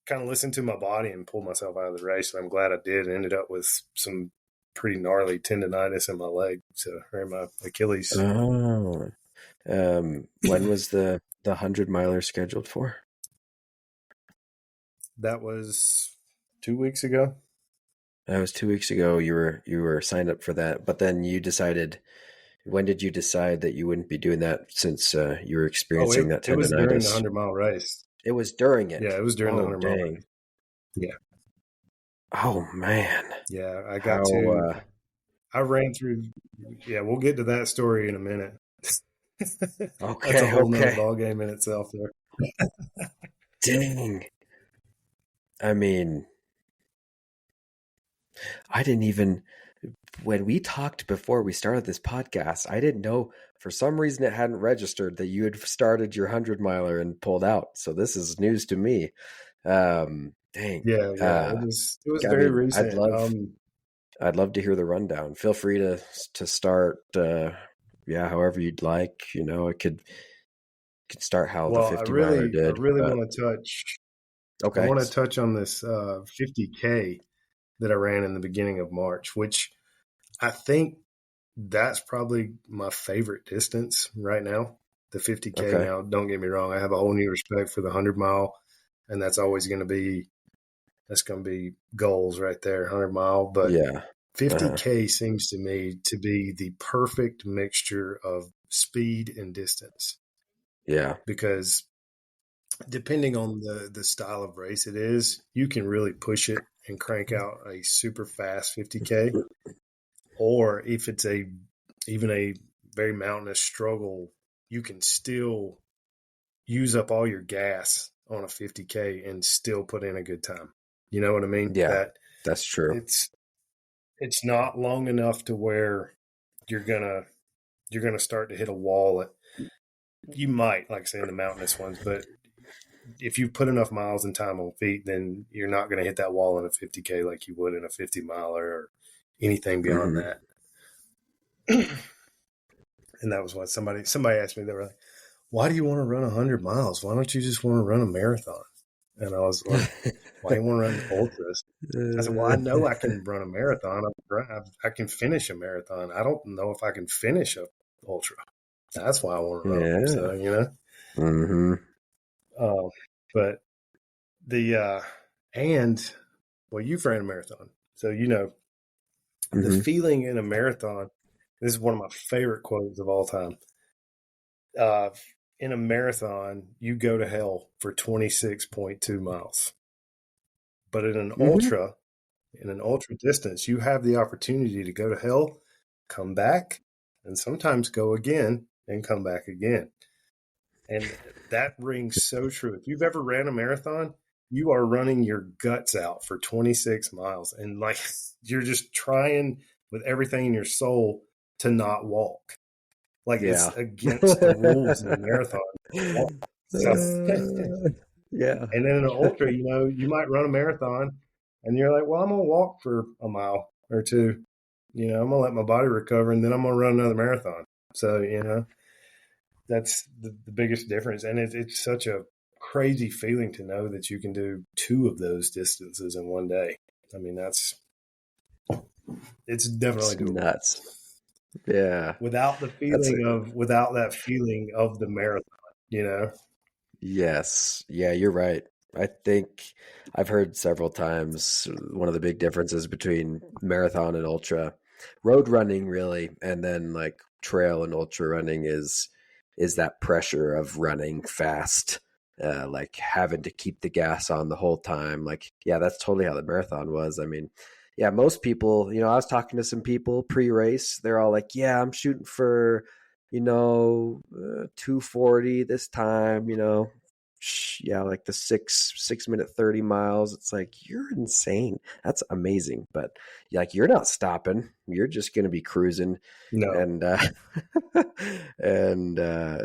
kind of listened to my body and pulled myself out of the race. And I'm glad I did. I ended up with some pretty gnarly tendonitis in my leg. Or my Achilles. Oh, when was the 100-miler scheduled for? That was 2 weeks ago. That was 2 weeks ago. You were signed up for that, but then you decided. When did you decide that you wouldn't be doing that since you were experiencing that tendonitis? It was during the 100-mile race. It was during it. Yeah, it was during the 100-mile race. Yeah. Oh man. Yeah, I ran through. Yeah, we'll get to that story in a minute. Okay. That's a whole nother ball game in itself there. Dang. I mean, I didn't even, when we talked before we started this podcast, I didn't know, for some reason it hadn't registered that you had started your 100-miler and pulled out. So this is news to me. Dang. Yeah. It was very recent. I'd love to hear the rundown. Feel free to start, however you'd like. It could start how the 50-miler did. I really want to touch. Okay. I want to touch on this 50K that I ran in the beginning of March, which I think that's probably my favorite distance right now, the 50K. Okay. Now, don't get me wrong. I have a whole new respect for the 100-mile, and that's always going to be goals right there, 100-mile. But 50K seems to me to be the perfect mixture of speed and distance. Yeah. Because depending on the style of race it is, you can really push it and crank out a super fast 50K. Or if it's even a very mountainous struggle, you can still use up all your gas on a 50K and still put in a good time. You know what I mean? Yeah, that's true. It's not long enough to where you're gonna start to hit a wall. You might, like I say, in the mountainous ones, but if you put enough miles and time on feet, then you're not going to hit that wall in a 50K like you would in a 50-miler or anything beyond that. And that was what somebody asked me. They were like, "Why do you want to run 100 miles? Why don't you just want to run a marathon?" And I was like, "Why do you want to run ultras?" I said, "Well, I know I can run a marathon. I can finish a marathon. I don't know if I can finish a ultra. That's why I want to run them." So, Mm-hmm. But you've ran a marathon, so the feeling in a marathon. This is one of my favorite quotes of all time. In a marathon, you go to hell for 26.2 miles. But in an ultra distance, you have the opportunity to go to hell, come back, and sometimes go again and come back again. And that rings so true. If you've ever ran a marathon, you are running your guts out for 26 miles. And like, you're just trying with everything in your soul to not walk. Like, it's Yeah. against the rules in the marathon. So, Yeah. and then in an ultra, you might run a marathon and you're like, well, I'm going to walk for a mile or two. I'm going to let my body recover and then I'm going to run another marathon. So, that's the biggest difference. And it's such a crazy feeling to know that you can do two of those distances in one day. I mean, it's definitely It's doable. nuts. Yeah. Without that feeling of the marathon. Yes. Yeah, you're right. I think I've heard several times one of the big differences between marathon and ultra, road running really, and then like trail and ultra running is that pressure of running fast, like having to keep the gas on the whole time. Like, yeah, that's totally how the marathon was. I mean, yeah, most people, I was talking to some people pre-race. They're all like, yeah, I'm shooting for 240 this time, yeah, like the 6 minute 30 miles. It's like, you're insane. That's amazing. But like, you're not stopping. You're just going to be cruising. No. And,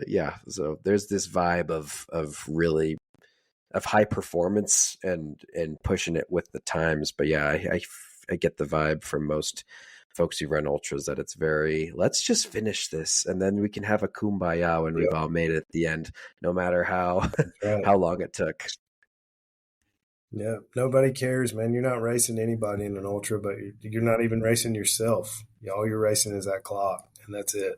yeah, so there's this vibe of really, of high performance and pushing it with the times. But yeah, I get the vibe from most folks who run ultras that it's very, let's just finish this and then we can have a kumbaya when we've all made it at the end, no matter how Right. how long it took. Yeah, nobody cares, man. You're not racing anybody in an ultra, but you're not even racing yourself. All you're racing is that clock, and that's it.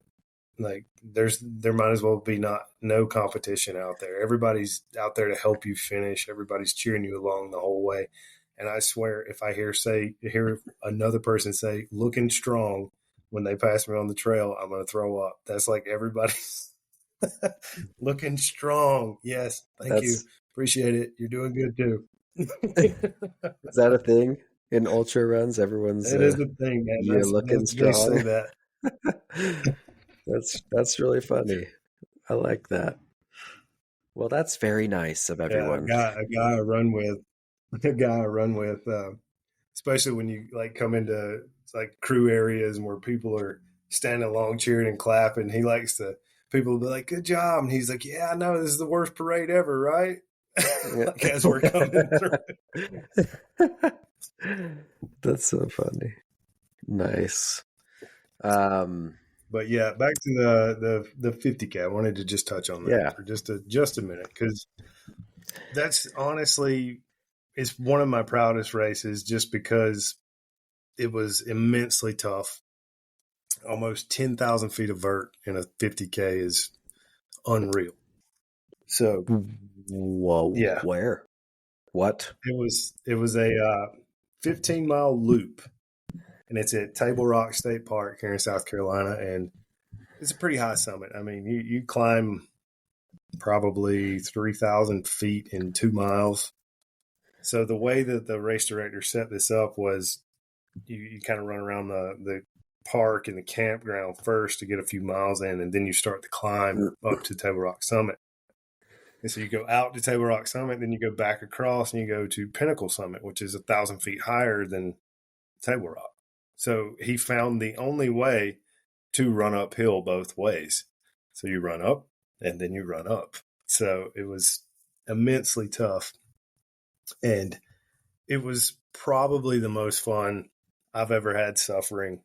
Like, there might as well be no competition out there. Everybody's out there to help you finish. Everybody's cheering you along the whole way. And I swear, if I hear another person say "looking strong" when they pass me on the trail, I'm going to throw up. That's like everybody looking strong. Yes, thank you, appreciate it. You're doing good too. Is that a thing in ultra runs? Everyone's It is a thing, man. you're looking They strong. say that. That's really funny. I like that. Well, that's very nice of everyone. Yeah, a guy I run with, especially when you like come into like crew areas and where people are standing along cheering and clapping. He likes people will be like, "Good job," and he's like, "Yeah, I know this is the worst parade ever, right?" Like, as we're coming through. That's so funny. Nice. But yeah, back to the 50K. I wanted to just touch on that for just a minute, because that's honestly, it's one of my proudest races, just because it was immensely tough. Almost 10,000 feet of vert in a 50K is unreal. So, whoa, yeah, where? What? it was a 15-mile loop, and it's at Table Rock State Park here in South Carolina, and it's a pretty high summit. I mean, you climb probably 3,000 feet in 2 miles. So the way that the race director set this up was you kind of run around the park and the campground first to get a few miles in, and then you start the climb up to Table Rock Summit. And so you go out to Table Rock Summit, then you go back across and you go to Pinnacle Summit, which is 1,000 feet higher than Table Rock. So he found the only way to run uphill both ways. So you run up and then you run up. So it was immensely tough. And it was probably the most fun I've ever had suffering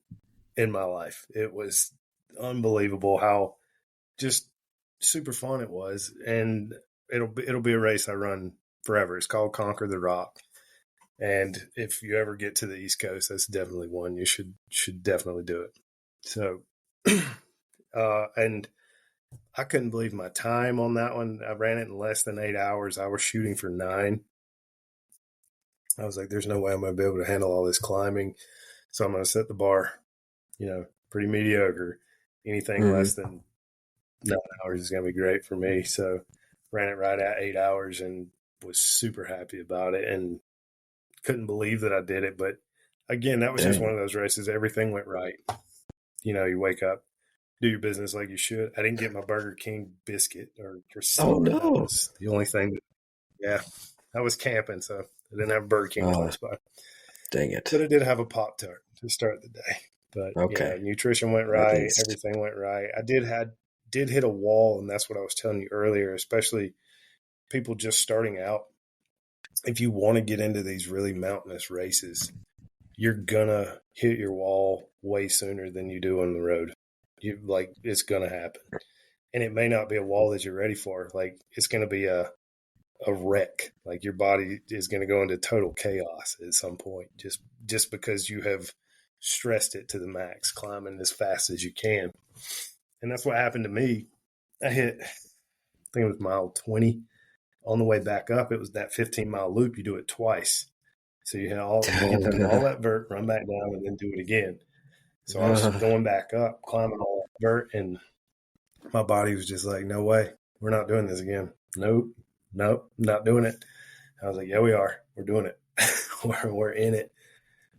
in my life. It was unbelievable how just super fun it was. And it'll be a race I run forever. It's called Conquer the Rock. And if you ever get to the East Coast, that's definitely one you should definitely do it. So, and I couldn't believe my time on that one. I ran it in less than 8 hours. I was shooting for 9. I was like, there's no way I'm going to be able to handle all this climbing. So I'm going to set the bar, pretty mediocre. Anything less than 9 hours is going to be great for me. So ran it right at 8 hours and was super happy about it and couldn't believe that I did it. But again, that was just one of those races. Everything went right. You wake up, do your business like you should. I didn't get my Burger King biscuit or receipt. Oh That no. was the only thing. I was camping, so I didn't have Burger King close by. Dang it. But I did have a Pop-Tart to start the day. But Okay. nutrition went At right. least. Everything went right. I did hit a wall, and that's what I was telling you earlier, especially people just starting out. If you want to get into these really mountainous races, you're gonna hit your wall way sooner than you do on the road. It's gonna happen. And it may not be a wall that you're ready for. Like, it's gonna be a wreck. Like, your body is going to go into total chaos at some point, just because you have stressed it to the max, climbing as fast as you can. And that's what happened to me. I think it was mile 20. On the way back up, it was that 15-mile loop. You do it twice. So you do all that vert, run back down, and then do it again. So I was going back up, climbing all that vert, and my body was just like, no way, we're not doing this again. Nope, not doing it. I was like, yeah, we are. We're doing it. we're in it.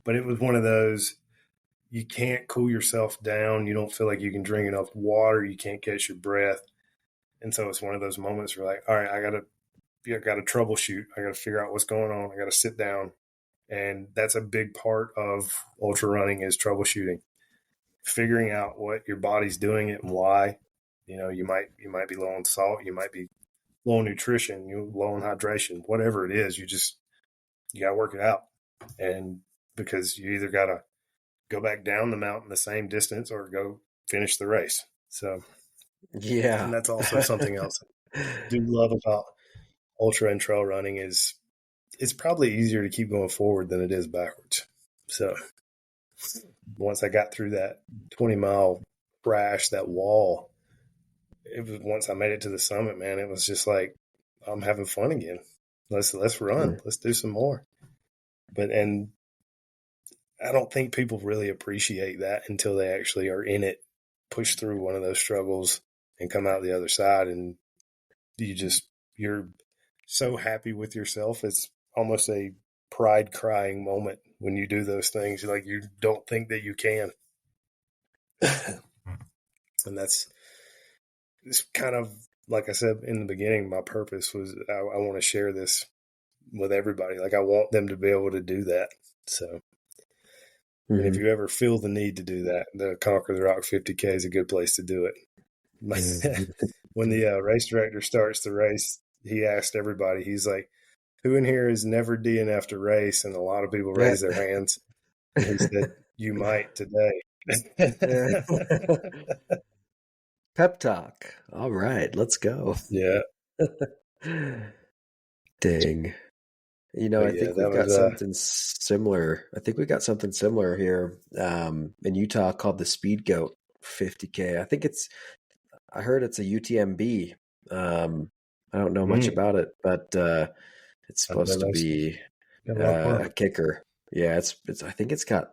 But it was one of those, you can't cool yourself down. You don't feel like you can drink enough water. You can't catch your breath. And so it's one of those moments where, like, all right, I got to troubleshoot. I got to figure out what's going on. I got to sit down. And that's a big part of ultra running is troubleshooting, figuring out what your body's doing it and why. You might be low on salt. You might be low on nutrition, low on hydration, whatever it is, you got to work it out. And because you either got to go back down the mountain the same distance or go finish the race. So, yeah. And that's also something else I do love about ultra and trail running is it's probably easier to keep going forward than it is backwards. So once I got through that 20-mile crash, that wall, it was once I made it to the summit, man, it was just like, I'm having fun again. Let's run. Let's do some more. And I don't think people really appreciate that until they actually are in it, push through one of those struggles and come out the other side. And you're so happy with yourself. It's almost a pride crying moment when you do those things. Like, you don't think that you can. And it's kind of, like I said in the beginning, my purpose was I want to share this with everybody. Like, I want them to be able to do that. So, and if you ever feel the need to do that, the Conquer the Rock 50K is a good place to do it. When the race director starts the race, he asked everybody, he's like, who in here is never DNF'd a race? And a lot of people raise their hands. And he said, you might today. Pep talk. All right, let's go. Yeah. Dang. I think we've got something similar. I think we got something similar here in Utah called the Speed Goat 50K. I heard it's a UTMB. I don't know much about it, but it's supposed to be a kicker. Yeah, I think it's got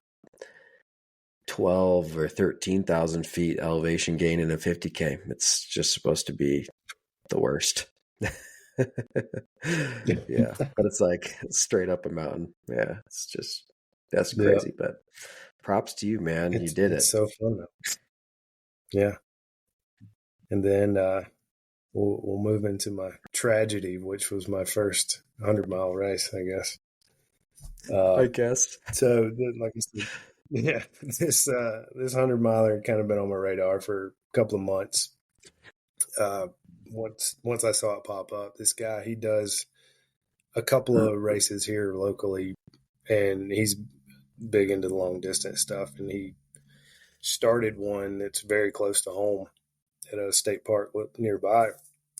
12 or 13,000 feet elevation gain in a 50K. It's just supposed to be the worst. Yeah, but it's like straight up a mountain. Yeah, that's crazy. But props to you, man. You did it. It's so fun though. Yeah. And then we'll move into my tragedy, which was my first 100-mile race, I guess. I guess. So, like I said, yeah, this 100-miler kind of been on my radar for a couple of months. Once I saw it pop up, this guy, he does a couple of races here locally, and he's big into the long distance stuff. And he started one that's very close to home at a state park nearby.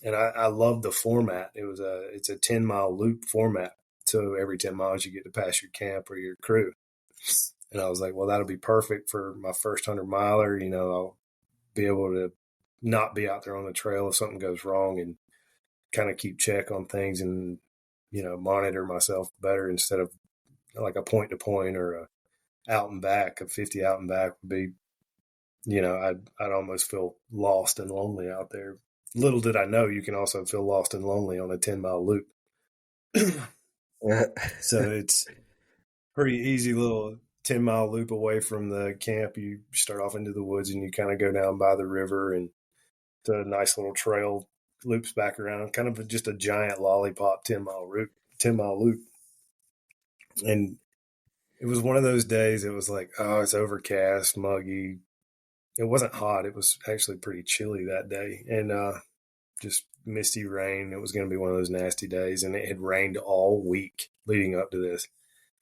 And I love the format. It's a 10-mile loop format. So every 10 miles you get to pass your camp or your crew. And I was like, well, that'll be perfect for my first 100-miler. I'll be able to not be out there on the trail if something goes wrong and kind of keep check on things and, monitor myself better instead of like a point to point or a 50 out and back would be, I'd almost feel lost and lonely out there. Little did I know you can also feel lost and lonely on a 10-mile loop. So it's pretty easy little 10-mile loop away from the camp. You start off into the woods and you kind of go down by the river, and the nice little trail loops back around, kind of just a giant lollipop 10-mile loop. And it was one of those days. It was like, oh, it's overcast, muggy. It wasn't hot. It was actually pretty chilly that day, and just misty rain. It was going to be one of those nasty days, and it had rained all week leading up to this.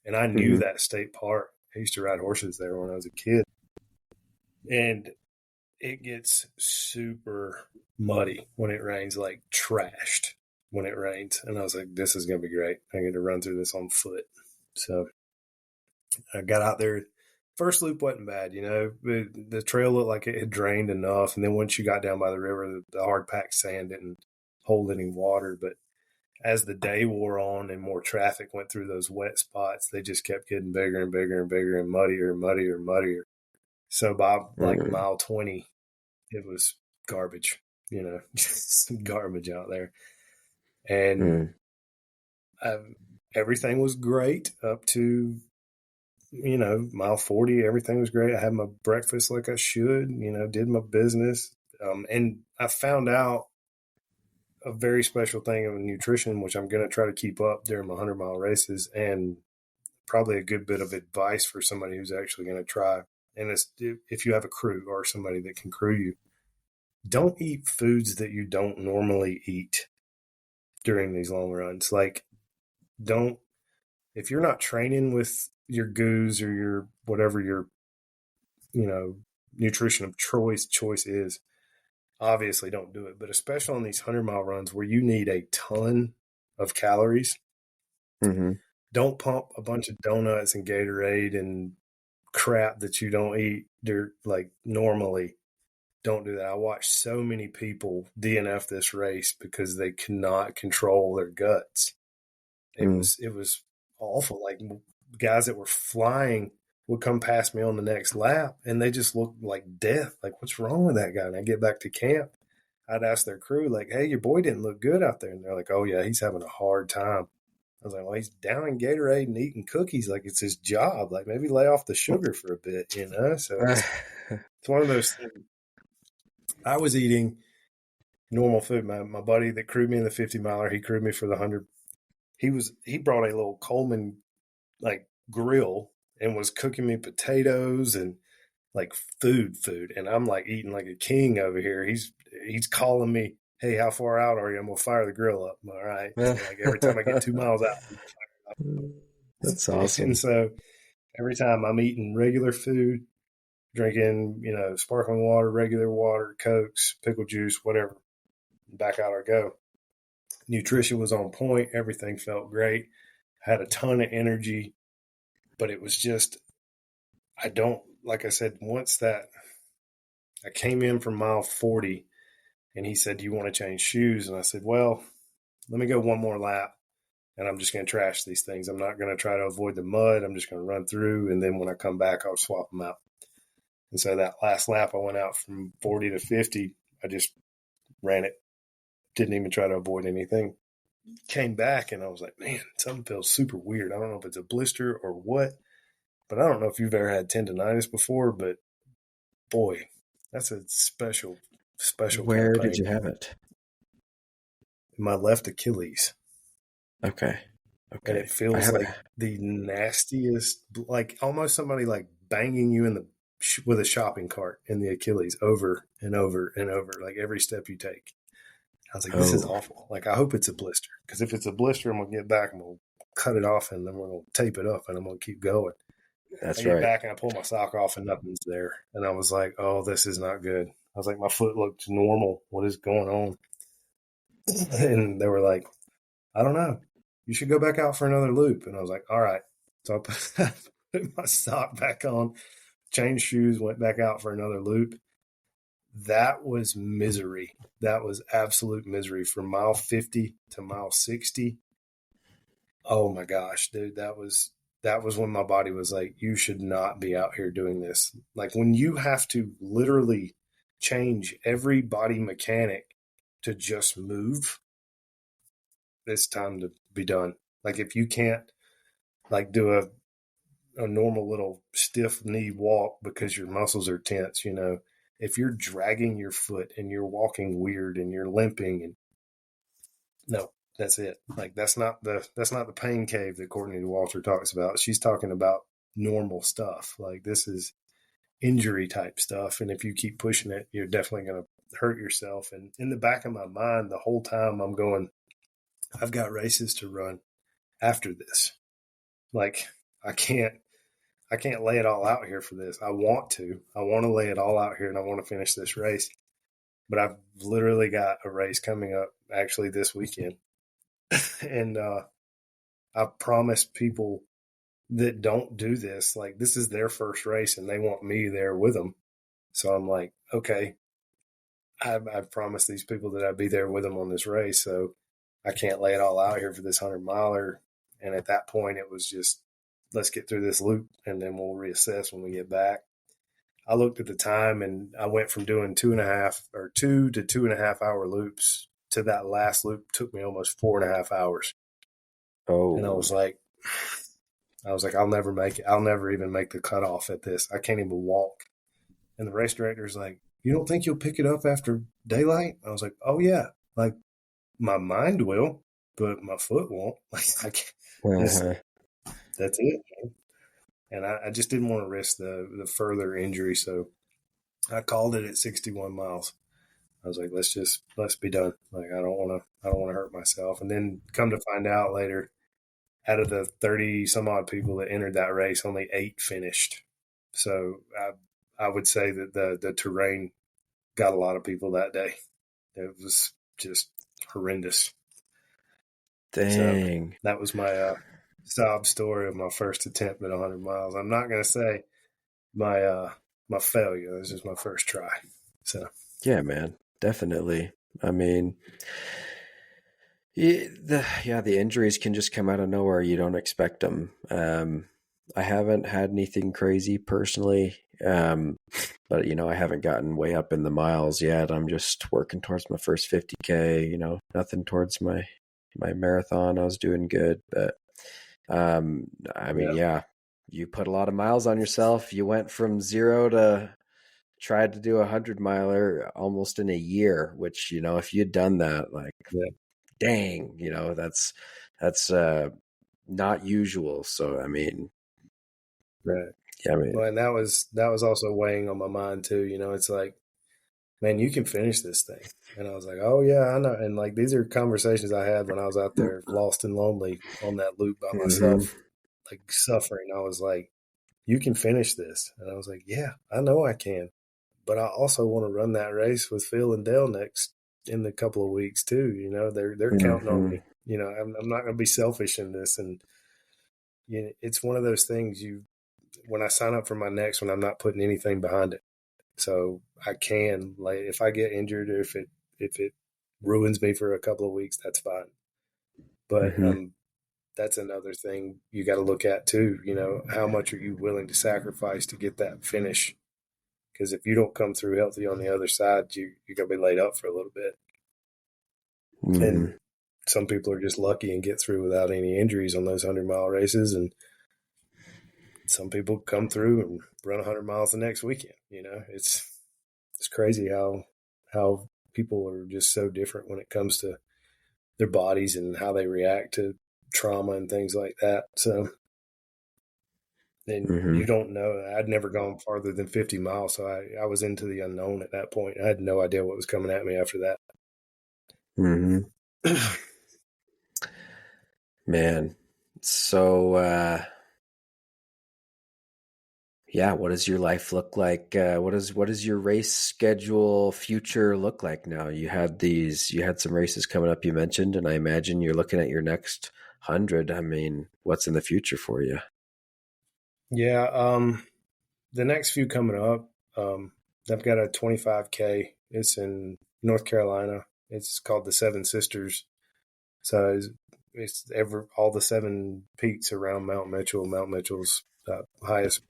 And I knew that state park. I used to ride horses there when I was a kid, and it gets super muddy when it rains, like trashed when it rains. And I was like, this is going to be great. I get to run through this on foot. So I got out there. First loop wasn't bad, the trail looked like it had drained enough. And then once you got down by the river, the hard packed sand didn't hold any water. But as the day wore on and more traffic went through those wet spots, they just kept getting bigger and bigger and bigger and muddier and muddier and muddier. So by like mile 20, it was garbage, just garbage out there. And everything was great up to, mile 40, everything was great. I had my breakfast like I should, did my business. And I found out a very special thing of nutrition, which I'm going to try to keep up during my 100-mile races, and probably a good bit of advice for somebody who's actually going to try. And it's, if you have a crew or somebody that can crew you, don't eat foods that you don't normally eat during these long runs. Like, if you're not training with your goos or your whatever your nutrition of choice is, obviously don't do it. But especially on these 100-mile runs where you need a ton of calories, don't pump a bunch of donuts and Gatorade and crap that you don't eat like normally. Don't do that. I watched so many people DNF this race because they cannot control their guts. It was awful. Like, guys that were flying would come past me on the next lap, and they just looked like death. Like, what's wrong with that guy? And I get back to camp, I'd ask their crew, like, hey, your boy didn't look good out there. And they're like, oh yeah, he's having a hard time. I was like, well, he's downing Gatorade and eating cookies like it's his job. Like, maybe lay off the sugar for a bit, So it's one of those things. I was eating normal food. My buddy that crewed me in the 50-miler, he crewed me for the 100. He brought a little Coleman like grill and was cooking me potatoes and like food. And I'm like eating like a king over here. He's calling me, hey, how far out are you? I'm going to fire the grill up. All right. So like every time I get 2 miles out. That's awesome. And so every time I'm eating regular food, drinking, sparkling water, regular water, Cokes, pickle juice, whatever, back out I go. Nutrition was on point. Everything felt great. I had a ton of energy, but it was just, like I said, once that I came in from mile 40 and he said, do you want to change shoes? And I said, well, let me go one more lap and I'm just going to trash these things. I'm not going to try to avoid the mud. I'm just going to run through. And then when I come back, I'll swap them out. And so that last lap, I went out from 40 to 50. I just ran it. Didn't even try to avoid anything. Came back and I was like, man, something feels super weird. I don't know if it's a blister or what, but I don't know if you've ever had tendonitis before, but boy, that's a special Where kind of pain. Did you have it? In my left Achilles. Okay. And it feels like the nastiest, like almost somebody like banging you with a shopping cart in the Achilles over and over and over, like every step you take. I was like, this is awful. Like, I hope it's a blister. Because if it's a blister, I'm going to get back and we'll cut it off and then we're going to tape it up and I'm going to keep going. That's I right. get back and I pull my sock off and nothing's there. And I was like, oh, this is not good. I was like, my foot looked normal. What is going on? And they were like, I don't know. You should go back out for another loop. And I was like, all right. So I put my sock back on, changed shoes, went back out for another loop. That was misery. That was absolute misery from mile 50 to mile 60. Oh my gosh, dude, that was when my body was like, you should not be out here doing this. Like, when you have to literally change every body mechanic to just move, it's time to be done. Like, if you can't like do a normal little stiff knee walk because your muscles are tense, if you're dragging your foot and you're walking weird and you're limping, and no, that's it. Like that's not the pain cave that Courtney Walter talks about. She's talking about normal stuff. Like this is injury type stuff. And if you keep pushing it, you're definitely going to hurt yourself. And in the back of my mind, the whole time I'm going, I've got races to run after this. Like I can't lay it all out here for this. I want to lay it all out here and I want to finish this race. But I've literally got a race coming up actually this weekend. And I promised people that don't do this, like this is their first race and they want me there with them. So I'm like, okay, I've promised these people that I'd be there with them on this race. So I can't lay it all out here for this 100-miler. And at that point, it was just, let's get through this loop and then we'll reassess when we get back. I looked at the time and I went from doing 2 to 2.5 hour loops to that last loop took me almost 4.5 hours. Oh, and I was like, I'll never make it. I'll never even make the cutoff at this. I can't even walk. And the race director's like, you don't think you'll pick it up after daylight? I was like, oh yeah. Like my mind will, but my foot won't. Like that's it, man. And I just didn't want to risk the further injury. So I called it at 61 miles. I was like, let's be done. Like, I don't want to hurt myself. And then come to find out later, out of the 30 some odd people that entered that race, only 8 finished. So I would say that the terrain got a lot of people that day. It was just horrendous. Dang. So that was my sob story of my first attempt at 100 miles. I'm not going to say my failure. It was just my first try. So yeah, man, definitely. I mean, the injuries can just come out of nowhere. You don't expect them. I haven't had anything crazy personally, but I haven't gotten way up in the miles yet. I'm just working towards my first 50K. Nothing towards my marathon. I was doing good, but I mean, yeah, you put a lot of miles on yourself. You went from 0 to tried to do 100-miler almost in a year, which, if you'd done that, like, dang, that's not usual. So, I mean, right. Yeah, I mean, well, and that was also weighing on my mind too. It's like, man, you can finish this thing. And I was like, oh yeah, I know. And like, these are conversations I had when I was out there lost and lonely on that loop by myself, like suffering. I was like, you can finish this. And I was like, yeah, I know I can. But I also want to run that race with Phil and Dale next in a couple of weeks too. They're counting on me. I'm not going to be selfish in this. And it's one of those things when I sign up for my next one, I'm not putting anything behind it. So I can, like, if I get injured or if it ruins me for a couple of weeks, that's fine. But that's another thing you got to look at too. How much are you willing to sacrifice to get that finish? Because if you don't come through healthy on the other side, you're going to be laid up for a little bit. And some people are just lucky and get through without any injuries on those 100-mile races. And some people come through and run 100 miles the next weekend. It's crazy how people are just so different when it comes to their bodies and how they react to trauma and things like that. So, and you don't know. I'd never gone farther than 50 miles, so I was into the unknown at that point. I had no idea what was coming at me after that. Man, so yeah, what does your life look like? What does your race schedule future look like now? You had some races coming up you mentioned, and I imagine you're looking at your next 100. I mean, what's in the future for you? Yeah, the next few coming up, I've got a 25K. It's in North Carolina. It's called the Seven Sisters. So it's all the 7 peaks around Mount Mitchell. Mount Mitchell's highest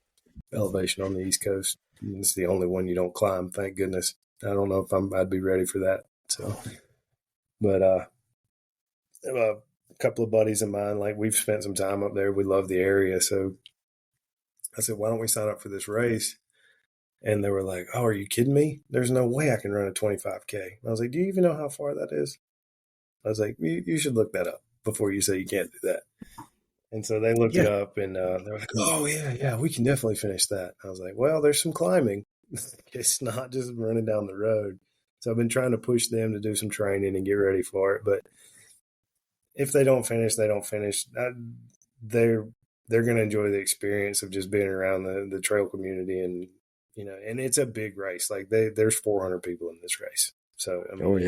elevation on the East Coast. And it's the only one you don't climb, thank goodness. I don't know if I'd be ready for that. So, but a couple of buddies of mine, like we've spent some time up there. We love the area, so I said, why don't we sign up for this race? And they were like, oh, are you kidding me? There's no way I can run a 25K. I was like, do you even know how far that is? I was like, you should look that up before you say you can't do that. And so they looked it up, and they were like, oh, yeah, we can definitely finish that. I was like, well, there's some climbing. It's not just running down the road. So I've been trying to push them to do some training and get ready for it. But if they don't finish, they don't finish. They're going to enjoy the experience of just being around the trail community, and and it's a big race. Like there's 400 people in this race, so I mean,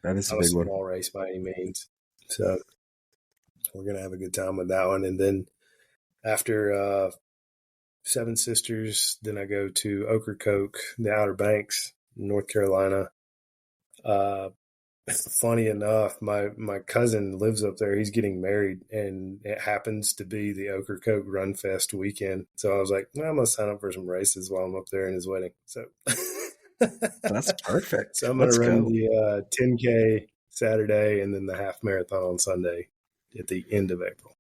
that is not a big one. Small race by any means. So we're gonna have a good time with that one, and then after Seven Sisters, then I go to Ocracoke, the Outer Banks, North Carolina. Funny enough, my cousin lives up there. He's getting married, and it happens to be the Ocracoke Run Fest weekend. So I was like, well, I'm going to sign up for some races while I'm up there in his wedding. So that's perfect. So I'm going to run the 10K Saturday and then the half marathon on Sunday at the end of April.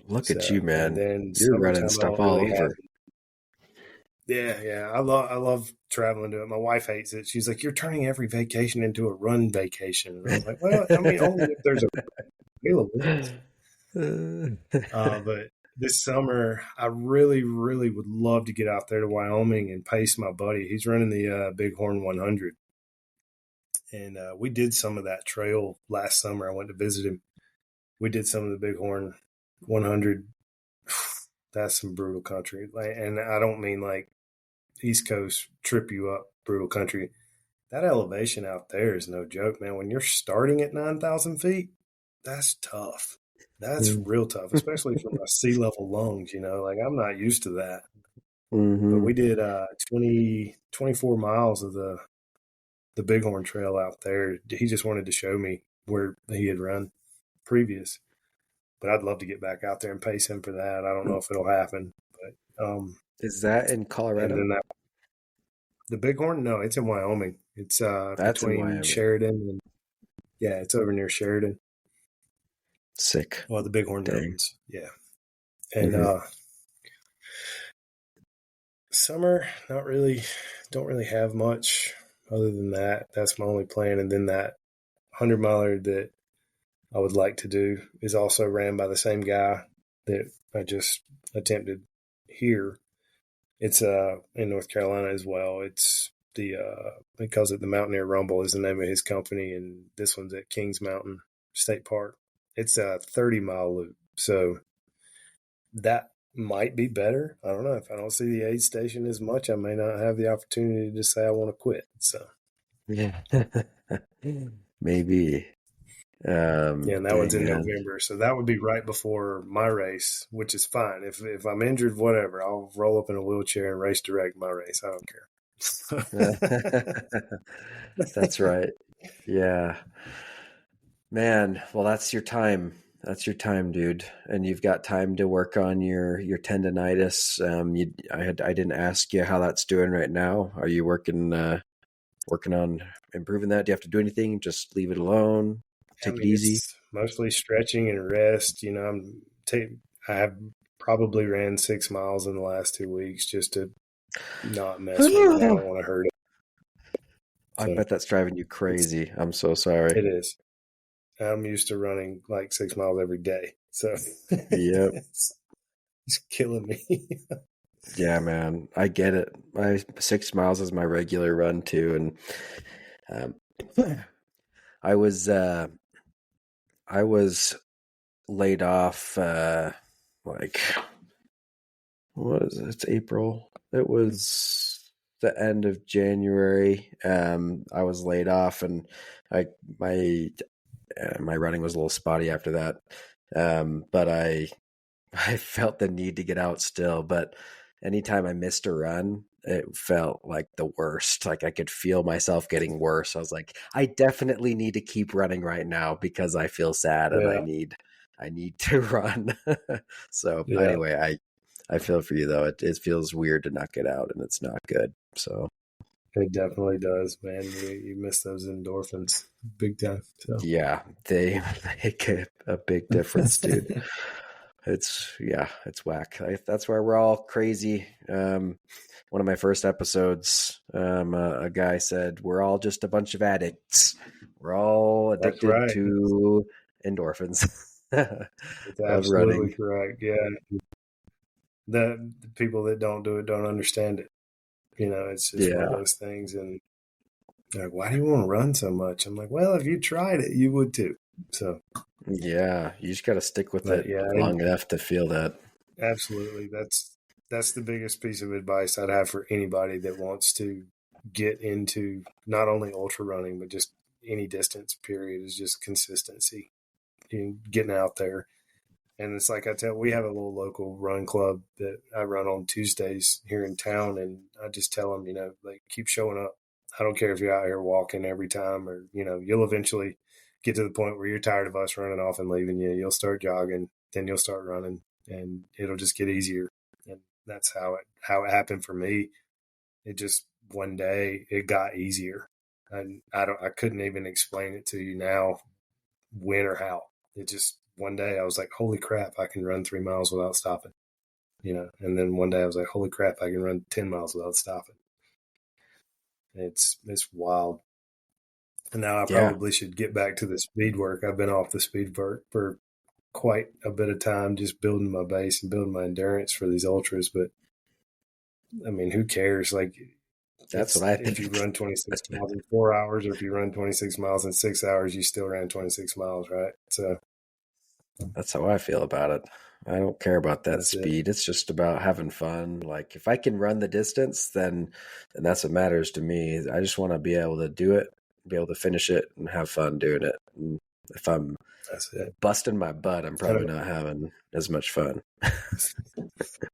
Look at you, man. Then you're running stuff all over. Yeah. I love traveling to it. My wife hates it. She's like, you're turning every vacation into a run vacation. And I'm like, well, I mean, only if there's available. But this summer, I really, really would love to get out there to Wyoming and pace my buddy. He's running the Bighorn 100. And we did some of that trail last summer. I went to visit him. We did some of the Bighorn 100. That's some brutal country. And I don't mean like East Coast trip you up brutal country. That elevation out there is no joke, man. When you're starting at 9,000 feet, that's tough. That's real tough, especially for my sea level lungs. Like I'm not used to that. But we did 24 miles of the Bighorn Trail out there. He just wanted to show me where he had run previous. But I'd love to get back out there and pace him for that. I don't know if it'll happen. But is that in Colorado? And then the Bighorn? No, it's in Wyoming. It's between Sheridan and it's over near Sheridan. Sick. Well, the Bighorn Mountains. Yeah. And summer, not really. Don't really have much other than that. That's my only plan. And then that 100-miler that I would like to do is also ran by the same guy that I just attempted here. It's in North Carolina as well. It's he calls it the Mountaineer Rumble is the name of his company, and this one's at Kings Mountain State Park. It's a 30-mile loop, so that might be better. I don't know. If I don't see the aid station as much, I may not have the opportunity to say I want to quit. So yeah, maybe. And that one's in November, so that would be right before my race, which is fine. If I'm injured, whatever, I'll roll up in a wheelchair and race direct my race. I don't care. That's right. Yeah, man. Well, that's your time. That's your time, dude. And you've got time to work on your tendonitis. I didn't ask you how that's doing right now. Are you working on improving that? Do you have to do anything? Just leave it alone. Take it easy. It's mostly stretching and rest. I have probably ran 6 miles in the last 2 weeks just to not mess with it. I don't want to hurt it. So, I bet that's driving you crazy. I'm so sorry. It is. I'm used to running like 6 miles every day. So yep. It's killing me. Yeah, man. I get it. 6 miles is my regular run too. And I was laid off what is it? It's April. It was the end of January. I was laid off, and my running was a little spotty after that. But I felt the need to get out still. But anytime I missed a run, it felt like the worst. Like I could feel myself getting worse. I was like, I definitely need to keep running right now because I feel sad and I need to run. So anyway, I feel for you though. It feels weird to not get out, and it's not good. So it definitely does, man. You miss those endorphins big time. So yeah, they make a big difference, dude. it's whack. That's why we're all crazy. One of my first episodes, a guy said, we're all just a bunch of addicts. We're all That's addicted right. to endorphins It's of absolutely running. correct. Yeah. The people that don't do it don't understand it. It's just one of Yeah. those things. And they're like, why do you want to run so much? I'm like, well, if you tried it, you would too. So, Yeah. You just got to stick with but it yeah, long enough to feel that. absolutely. That's the biggest piece of advice I'd have for anybody that wants to get into not only ultra running, but just any distance period is just consistency in getting out there. And it's like we have a little local run club that I run on Tuesdays here in town. And I just tell them, like, keep showing up. I don't care if you're out here walking every time or, you'll eventually get to the point where you're tired of us running off and leaving you. You'll start jogging, then you'll start running and it'll just get easier. And that's how it happened for me. It just one day it got easier. And I couldn't even explain it to you now when or how. It just one day I was like, holy crap, I can run 3 miles without stopping. And then one day I was like, holy crap, I can run 10 miles without stopping. It's wild. And now I Yeah. probably should get back to the speed work. I've been off the speed work for quite a bit of time, just building my base and building my endurance for these ultras. But I mean, who cares? Like, That's what I if you think. run 26 miles in 4 hours, or if you run 26 miles in 6 hours, you still ran 26 miles, right? So That's how I feel about it. I don't care about that that's it. speed. It's just about having fun. Like if I can run the distance, then that's what matters to me. I just want to be able to do it, be able to finish it and have fun doing it. And if I'm That's it. busting my butt, I'm I probably don't, not having as much fun.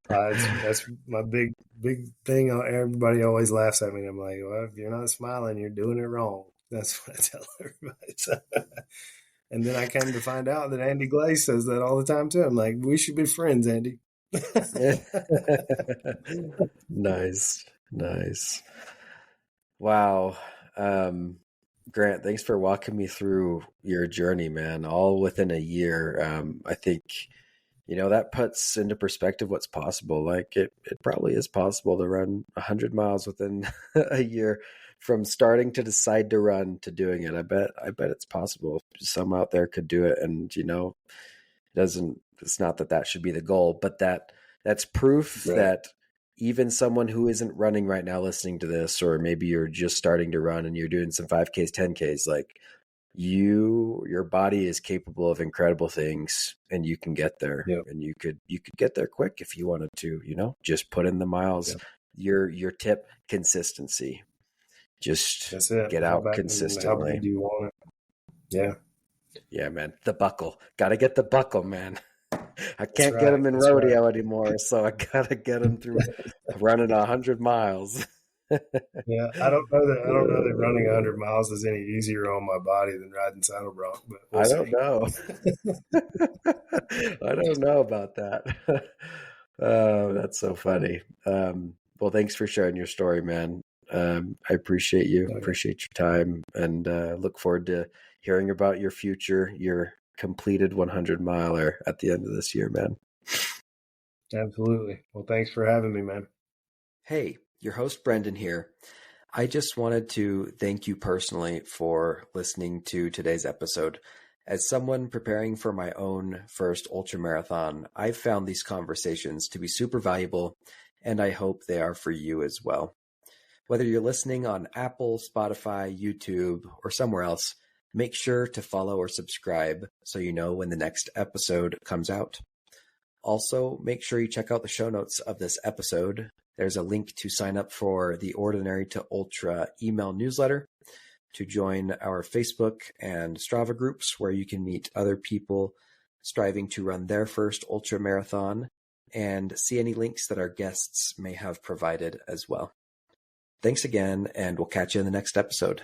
that's my big thing. Everybody always laughs at me. I'm like, well, if you're not smiling, you're doing it wrong. That's what I tell everybody. So, and then I came to find out that Andy Glaze says that all the time too. I'm like, we should be friends, Andy. Nice. Nice. Wow. Grant, thanks for walking me through your journey, man, all within a year. I think, that puts into perspective what's possible. Like it probably is possible to run 100 miles within a year from starting to decide to run to doing it. I bet it's possible. Some out there could do it. And, it's not that should be the goal, but that's proof Right. that even someone who isn't running right now listening to this, or maybe you're just starting to run and you're doing some 5Ks, 10Ks, like your body is capable of incredible things and you can get there. Yep. And you could get there quick if you wanted to, just put in the miles. Yep. Your tip, consistency. Just That's it. get How out bad? How consistently. bad do you want it? Yeah. Yeah, man. The buckle. Gotta get the buckle, man. I That's can't get right. them in That's right. rodeo anymore, so I gotta get them through running 100 miles. Yeah, I don't know that running 100 miles is any easier on my body than riding saddle bronc, but we'll I see. don't know. I don't know about that. Oh, that's so funny. Well, thanks for sharing your story, man. I appreciate you, Okay. appreciate your time, and look forward to hearing about your future, your completed 100 miler at the end of this year, man. Absolutely. Well, thanks for having me, man. Hey, your host, Brendan here. I just wanted to thank you personally for listening to today's episode. As someone preparing for my own first ultramarathon, I've found these conversations to be super valuable, and I hope they are for you as well. Whether you're listening on Apple, Spotify, YouTube, or somewhere else, make sure to follow or subscribe so you know when the next episode comes out. Also, make sure you check out the show notes of this episode. There's a link to sign up for the Ordinary to Ultra email newsletter, to join our Facebook and Strava groups where you can meet other people striving to run their first ultra marathon, and see any links that our guests may have provided as well. Thanks again, and we'll catch you in the next episode.